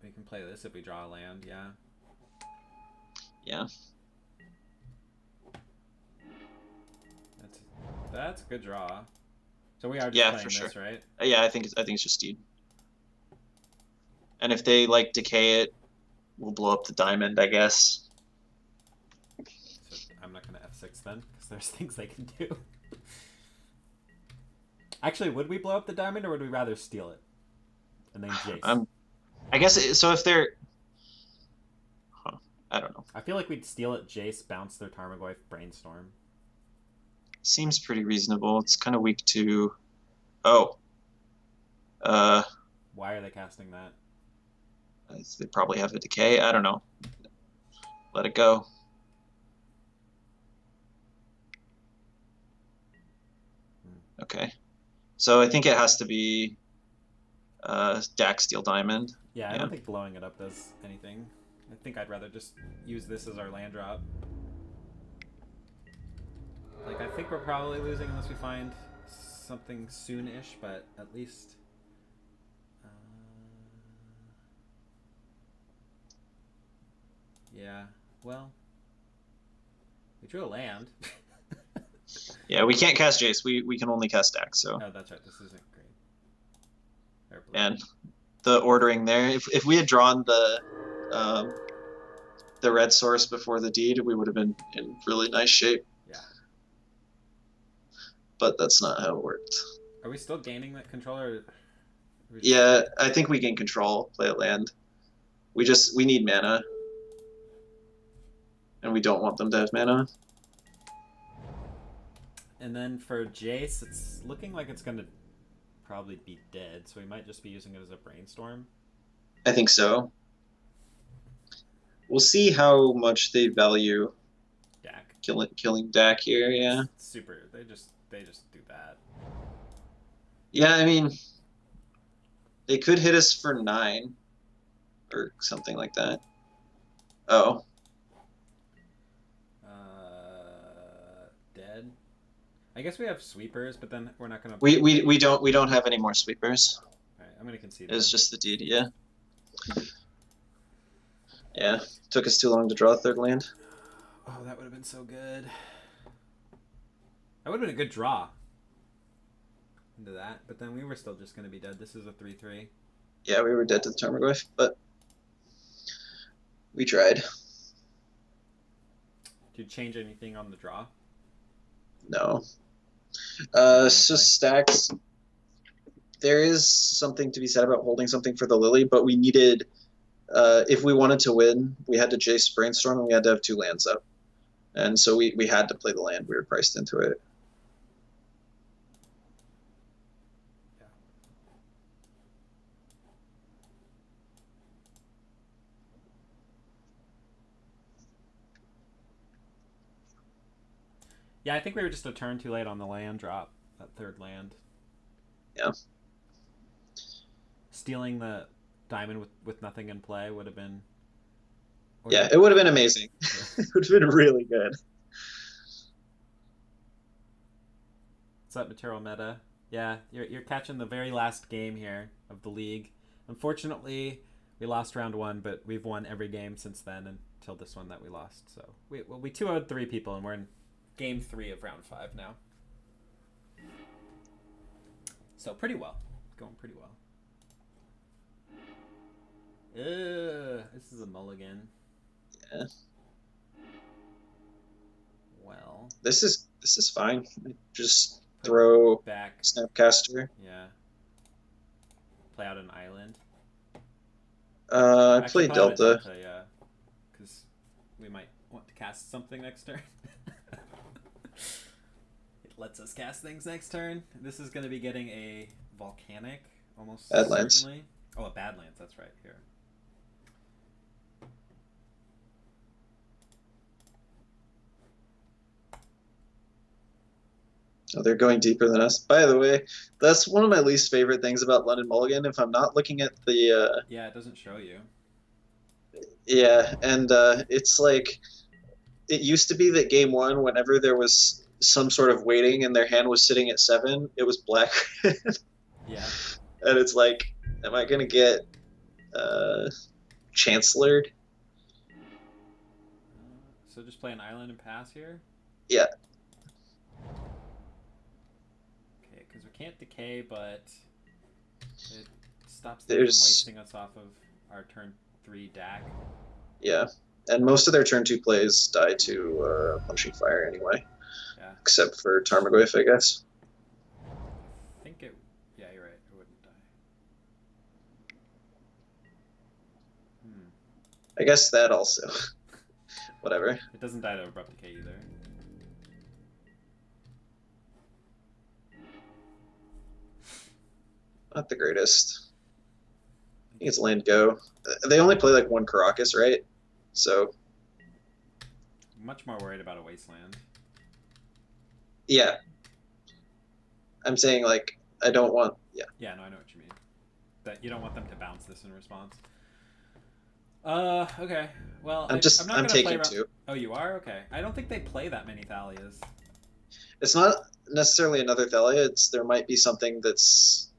we can play this if we draw a land, yeah. Yeah. That's a good draw. So we are just playing this, right? Yeah, I think it's just Steed. And if they like decay it, we'll blow up the diamond, I guess. So I'm not gonna F6 then, because there's things they can do. Actually, would we blow up the diamond, or would we rather steal it and then Jace? I guess so. If they're, I don't know. I feel like we'd steal it, Jace, bounce their Tarmogoyf, brainstorm. Seems pretty reasonable. It's kind of weak to. Oh. Why are they casting that? They probably have a decay. I don't know. Let it go. Okay. So I think it has to be Dak Steel Diamond. Yeah, I don't think blowing it up does anything. I think I'd rather just use this as our land drop. Like, I think we're probably losing unless we find something soon-ish, but at least... yeah, well... We drew a land. Yeah, we can't cast Jace. We can only cast Dax. So, Oh, that's right. This isn't great. Fair play. and the ordering there. If we had drawn the red source before the deed, we would have been in really nice shape. Yeah. But that's not how it worked. Are we still gaining that controller? Yeah, I think we can control, play a land. We need mana. And we don't want them to have mana. And then for Jace, it's looking like it's going to probably be dead, so we might just be using it as a brainstorm. I think so. We'll see how much they value Dak. killing Dak here, yeah. It's super. They just do that. Yeah, I mean, they could hit us for 9 or something like that. Oh. Dead. I guess we have sweepers, but then we're not gonna. We don't have any more sweepers. All right, I'm gonna concede. It's just the deed, yeah. Yeah, took us too long to draw a third land. Oh, that would have been so good. That would have been a good draw into that, but then we were still just gonna be dead. This is a 3/3. Yeah, we were dead to the Tarmogoyf, but we tried. Did you change anything on the draw? No. So stacks. There is something to be said about holding something for the Lily, but we needed, if we wanted to win, we had to Jace Brainstorm and we had to have 2 lands up. And so we had to play the land. We were priced into it. Yeah, I think we were just a turn too late on the land drop, that third land. Yeah. Stealing the diamond with nothing in play would have been... Yeah, it would have been amazing. It would have been really good. What's up, Material Meta? Yeah, you're catching the very last game here of the league. Unfortunately, we lost round 1, but we've won every game since then until this one that we lost. So we 2-0'd 3 people, and we're in game 3 of round 5 now. So pretty well. Going pretty well. This is a mulligan. Yeah. Well. This is fine. Just throw back Snapcaster. Yeah. Play out an island. Play Delta. Yeah. Because we might want to cast something next turn. It lets us cast things next turn. This is going to be getting a volcanic, almost Badlands. certainly. Oh, a Badlands. That's right here. Oh, they're going deeper than us. By the way, that's one of my least favorite things about London Mulligan. If I'm not looking at the yeah, it doesn't show you. Yeah, and it's like it used to be that game 1, whenever there was some sort of waiting and their hand was sitting at 7, it was black. Yeah. And it's like, am I gonna get chancellored? So just play an island and pass here? Yeah. Okay, because we can't decay, but it stops them from wasting us off of our turn 3 DAC. Yeah, and most of their turn 2 plays die to Punching Fire anyway. Yeah. Except for Tarmogoyf, I guess. I think it... Yeah, you're right. It wouldn't die. I guess that also. Whatever. It doesn't die to Abrupt Decay either. Not the greatest. I think it's land go. They only play like 1 Caracas, right? So. Much more worried about a Wasteland. Yeah. I'm saying, like, I don't want... Yeah. Yeah, no, I know what you mean. That you don't want them to bounce this in response. Okay. Well, I'm taking 2. Oh, you are? Okay. I don't think they play that many Thalias. It's not necessarily another Thalia. There might be something that's...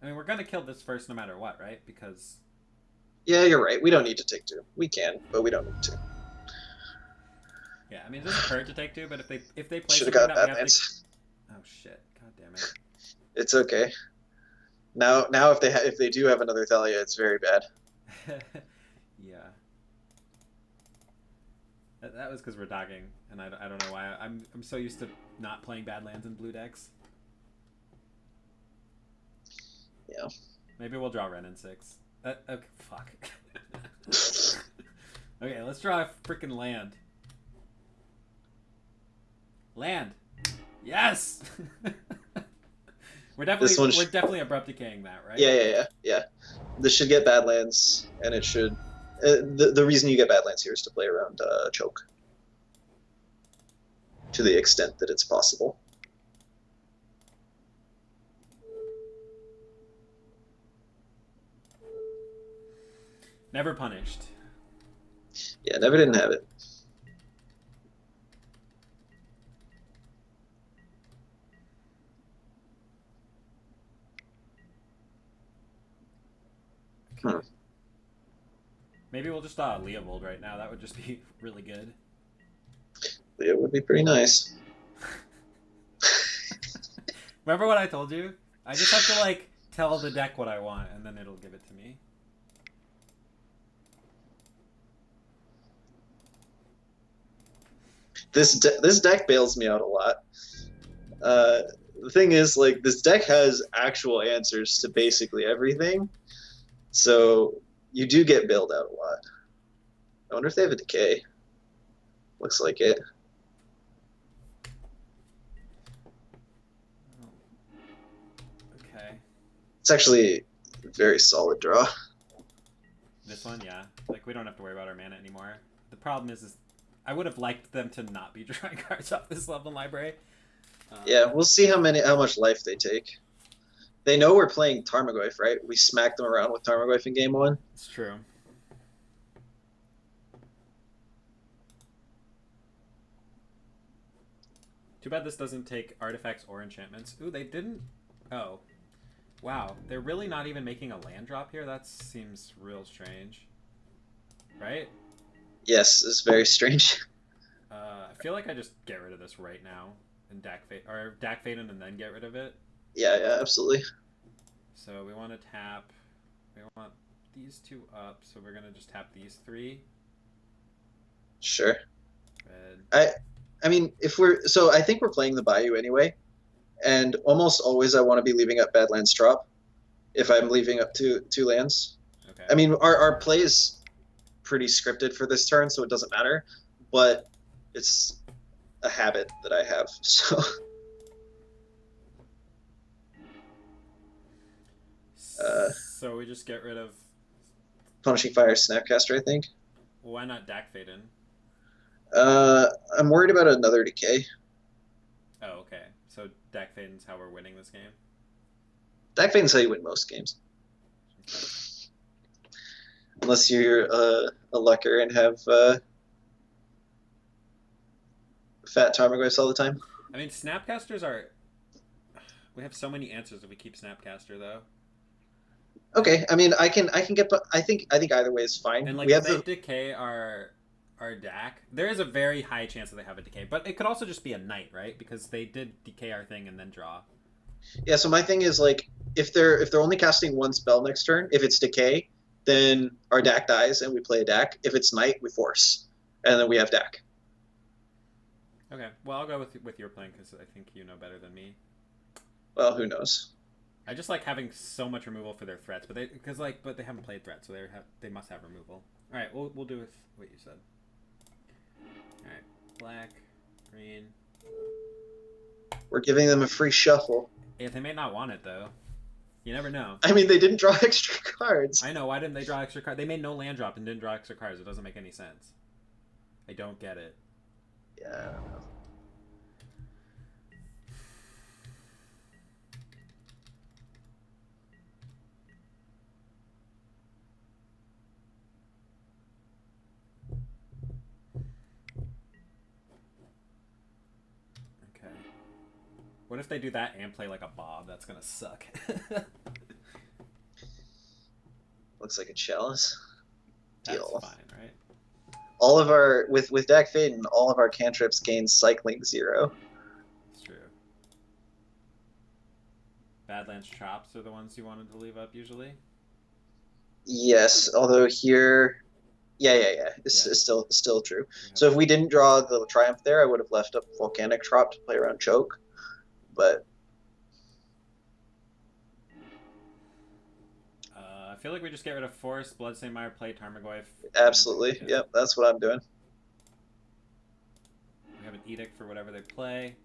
I mean, we're going to kill this first no matter what, right? Because... Yeah, you're right. We don't need to take 2. We can, but we don't need to. Yeah, I mean, it doesn't hurt to take 2, but if they play Should have something got that we have to... Badlands. Oh, shit. God damn it. It's okay. Now if they do have another Thalia, it's very bad. Yeah. That was because we're dogging, and I don't know why. I'm so used to not playing Badlands in blue decks. Yeah. Maybe we'll draw Ren in 6. Okay, fuck. Okay, let's draw a freaking land. Land. Yes. we're definitely abrupt decaying that, right? Yeah. This should get Badlands, and it should. The reason you get Badlands here is to play around Choke, to the extent that it's possible. Never punished. Yeah, never didn't have it. Okay. Maybe we'll just Leovold right now. That would just be really good. It would be pretty nice. Remember what I told you? I just have to like tell the deck what I want, and then it'll give it to me. This deck bails me out a lot. The thing is, like, this deck has actual answers to basically everything, so you do get bailed out a lot. I wonder if they have a decay. Looks like it. Okay. It's actually a very solid draw. This one, yeah. Like, we don't have to worry about our mana anymore. The problem is I would have liked them to not be drawing cards off this level library. Yeah, we'll see how much life they take. They know we're playing Tarmogoyf, right? We smacked them around with Tarmogoyf in game 1. It's true. Too bad this doesn't take artifacts or enchantments. Ooh, they didn't... Oh. Wow. They're really not even making a land drop here? That seems real strange. Right? Yes, it's very strange. I feel like I just get rid of this right now and Dack Faden and then get rid of it. Yeah, absolutely. So we want to tap. We want these 2 up, so we're gonna just tap these 3. Sure. Red. I mean, I think we're playing the Bayou anyway, and almost always I want to be leaving up Badlands drop if I'm leaving up 2 lands. Okay. I mean, our play is pretty scripted for this turn, so it doesn't matter, but it's a habit that I have, so... So we just get rid of... Punishing Fire Snapcaster, I think. Why not Dack Faden? I'm worried about another decay. Oh, okay. So Dack Faden's how we're winning this game? Dack Faden's how you win most games. Okay. Unless you're a lucker and have fat Tarmogoyfs all the time. I mean, Snapcasters are... We have so many answers if we keep Snapcaster, though. Okay, I mean, I can get... I think either way is fine. And, like, if they decay our Dack, there is a very high chance that they have a decay. But it could also just be a Knight, right? Because they did decay our thing and then draw. Yeah, so my thing is, like, if they're only casting 1 spell next turn, if it's decay, then our Dack dies and we play a Dack. If it's Knight, we force. And then we have Dack. Okay, well, I'll go with your plan because I think you know better than me. Well, who knows? I just like having so much removal for their threats, but they haven't played threats, so they must have removal. All right, we'll do with what you said. All right, black, green. We're giving them a free shuffle. Yeah, they may not want it though. You never know. I mean, they didn't draw extra cards. I know. Why didn't they draw extra cards? They made no land drop and didn't draw extra cards. It doesn't make any sense. I don't get it. Yeah, I don't know. What if they do that and play like a Bob? That's gonna suck. Looks like a chalice. That's Deal. fine, right? all of our with Dak Faden, all of our cantrips gain cycling 0. It's true. Badlands Chops are the ones you wanted to leave up usually. Yes, although here, yeah. Yeah, It's still true. we have. So if we didn't draw the Triumph there, I would have left up Volcanic Trop to play around Choke. But I feel like we just get rid of Force, Bloodstained Mire, play Tarmogoyf. absolutely, Yeah. yep, that's what I'm doing. We have an Edict for whatever they play.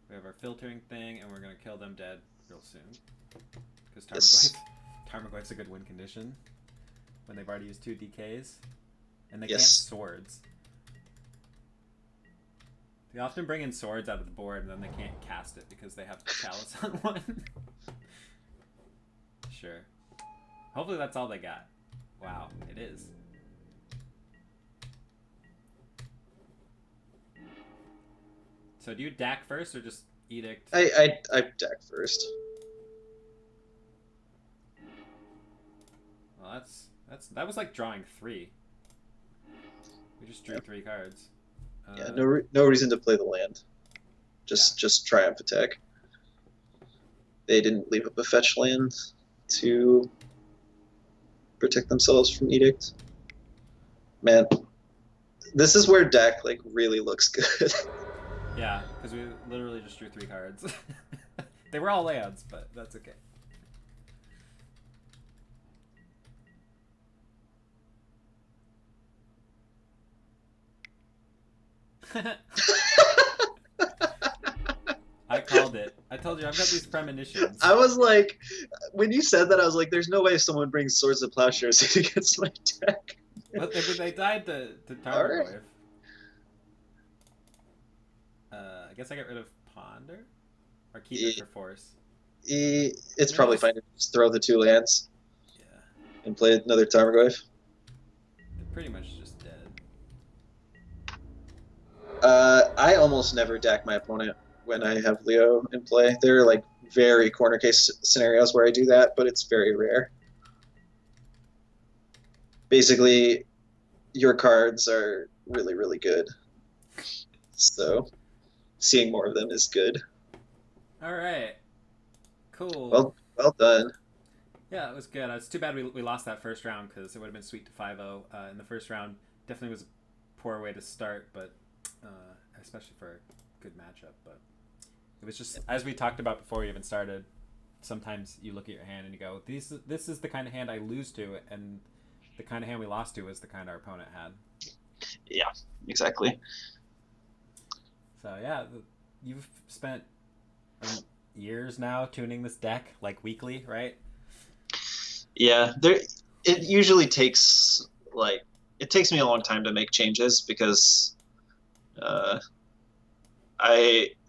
We have our filtering thing, and we're gonna kill them dead real soon. Because Yes. Tarmogoyf's a good win condition when they've already used 2 DKs, and they Yes. can't swords. They often bring in swords out of the board, and then they can't cast it because they have Chalice on one. Sure. Hopefully that's all they got. Wow, it is. So do you DAC first or just Edict? I Dak first. Well, that was like drawing 3. We just drew 3 cards. Yeah, no reason to play the land. Just Triumph attack. They didn't leave up a fetch land to protect themselves from Edict. Man, this is where Dak like really looks good. Yeah, because we literally just drew 3 cards. They were all lands, but that's okay. I called it. I told you I've got these premonitions. I was like, when you said that, I was like, "There's no way someone brings Swords of Plowshares against my deck." But they died to Alright. Tarmogoyf. I guess I get rid of Ponder? Or keep it for Force. It's probably fine to just throw the 2 lands Yeah. and play another Tarmogoyf. They're pretty much just dead. I almost never deck my opponent when I have Leo in play. There are like very corner case scenarios where I do that, but it's very rare. Basically, your cards are really, really good. So seeing more of them is good. Alright. Cool. Well done. Yeah, it was good. It's too bad we lost that first round because it would have been sweet to 5-0 in the first round. Definitely was a poor way to start, but especially for a good matchup. But it was just, as we talked about before we even started, sometimes you look at your hand and you go, this is the kind of hand I lose to, and the kind of hand we lost to was the kind our opponent had. Yeah, exactly. So yeah, you've spent years now tuning this deck, like weekly, right? Yeah, it usually takes me a long time to make changes because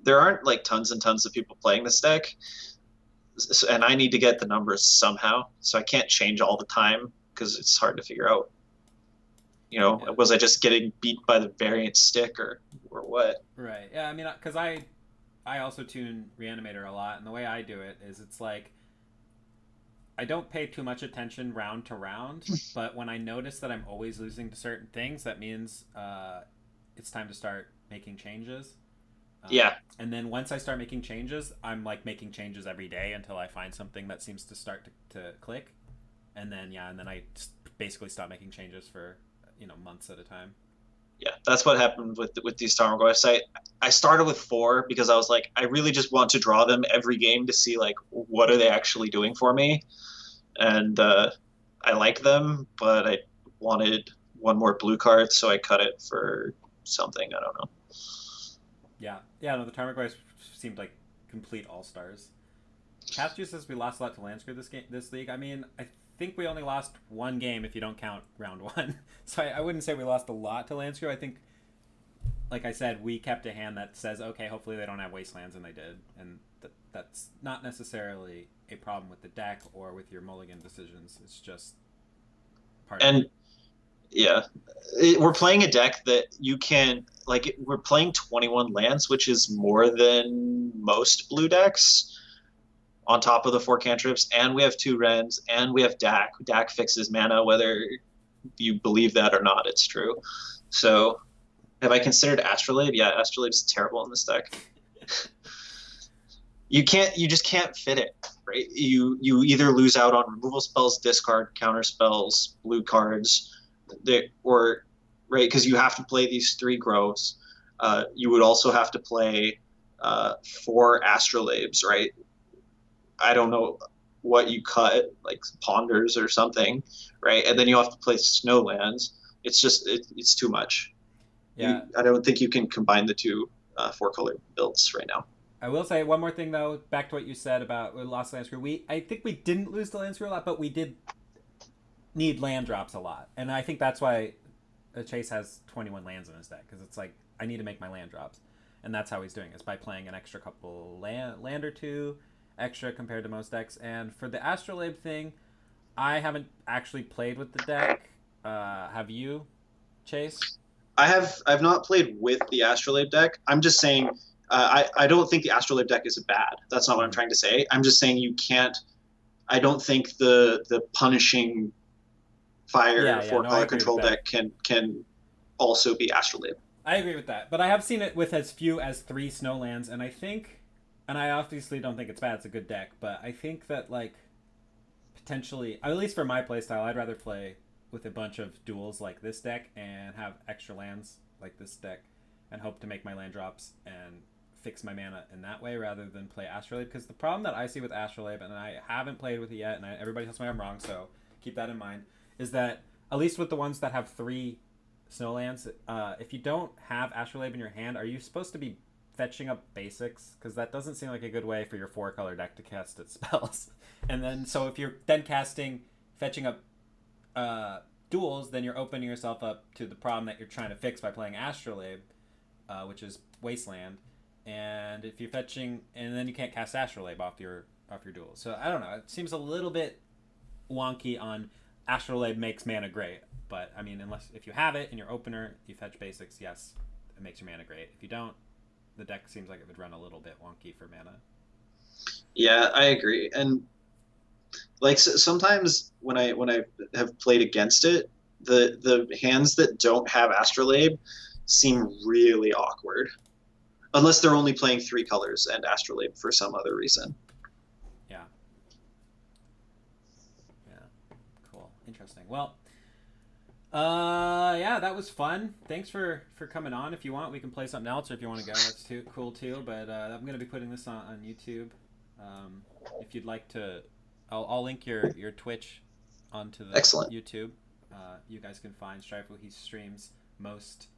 there aren't like tons and tons of people playing this deck, and I need to get the numbers somehow, so I can't change all the time because it's hard to figure out. Was I just getting beat by the variant stick or what? Right. Yeah, I mean, because I also tune Reanimator a lot, and the way I do it is it's like I don't pay too much attention round to round, but when I notice that I'm always losing to certain things, that means it's time to start making changes. Yeah. And then once I start making changes, I'm like making changes every day until I find something that seems to start to click. And then I basically stop making changes for months at a time. Yeah, that's what happened with these Tarmogoyfs. I started with 4 because I was like, I really just want to draw them every game to see like what are they actually doing for me, and I like them, but I wanted one more blue card, so I cut it for something, I don't know. Yeah. No, the Tarmogoyfs seemed like complete all stars. Castu says we lost a lot to Landscrew this league. I mean, I think we only lost 1 game if you don't count round 1. So I wouldn't say we lost a lot to Landscrew. I think, like I said, we kept a hand that says, okay, hopefully they don't have Wastelands, and they did. And that's not necessarily a problem with the deck or with your mulligan decisions. It's just part of it. Yeah, we're playing a deck that you can, like, we're playing 21 lands, which is more than most blue decks, on top of the 4 cantrips, and we have 2 Rens, and we have Dak. Dak fixes mana, whether you believe that or not, it's true. So have I considered Astrolabe? Yeah, Astrolabe's terrible in this deck. You just can't fit it, right? You either lose out on removal spells, discard, counter spells, blue cards, or right, because you have to play these three groves. You would also have to play four astrolabes, right? I don't know what you cut, like ponders or something, right? And then you have to play snowlands. It's too much. Yeah. I don't think you can combine the two four color builds right now. I will say one more thing though. Back to what you said about we lost the land screw. I think we didn't lose the land screw a lot, but we did need land drops a lot, and I think that's why Chase has 21 lands in his deck because it's like I need to make my land drops, and that's how he's doing it, is by playing an extra couple land or two extra compared to most decks. And for the Astrolabe thing, I haven't actually played with the deck. Have you, Chase? I've not played with the Astrolabe deck. I'm just saying I don't think the Astrolabe deck is bad. That's not what I'm trying to say. I'm just saying you can't. I don't think the punishing fire four No, I color agree with control that. deck can also be Astrolabe. I agree with that, but I have seen it with as few as 3 snowlands, and I think, and I obviously don't think it's bad. It's a good deck, but I think that like potentially, at least for my playstyle, I'd rather play with a bunch of duels like this deck and have extra lands like this deck, and hope to make my land drops and fix my mana in that way rather than play Astrolabe. Because the problem that I see with Astrolabe, and I haven't played with it yet, and everybody tells me I'm wrong, so keep that in mind, is that at least with the ones that have 3 snowlands, if you don't have Astrolabe in your hand, are you supposed to be fetching up basics? Because that doesn't seem like a good way for your 4 color deck to cast its spells. And then, so if you're then fetching up duels, then you're opening yourself up to the problem that you're trying to fix by playing Astrolabe, which is Wasteland. And if you're fetching, and then you can't cast Astrolabe off your duels. So I don't know. It seems a little bit wonky on Astrolabe makes mana great, but I mean, unless if you have it in your opener, you fetch basics. Yes, it makes your mana great. If you don't, the deck seems like it would run a little bit wonky for mana. Yeah, I agree. And like sometimes when I have played against it, the hands that don't have Astrolabe seem really awkward unless they're only playing three colors and Astrolabe for some other reason. Yeah. Yeah. Cool. Interesting. Well, yeah, that was fun. Thanks for coming on. If you want, we can play something else, or if you want to go, that's too cool too. But I'm gonna be putting this on YouTube. Um, if you'd like to, I'll link your Twitch onto the Excellent. YouTube. You guys can find Stryfo. He streams most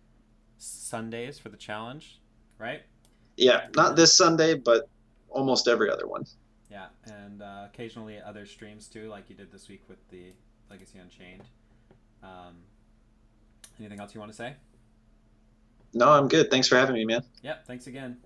Sundays for the challenge, right? Yeah, not this Sunday, but almost every other one. Yeah, and occasionally other streams too, like you did this week with the Legacy Unchained. Um, anything else you want to say? No, I'm good. Thanks for having me, man. Yep. Thanks again.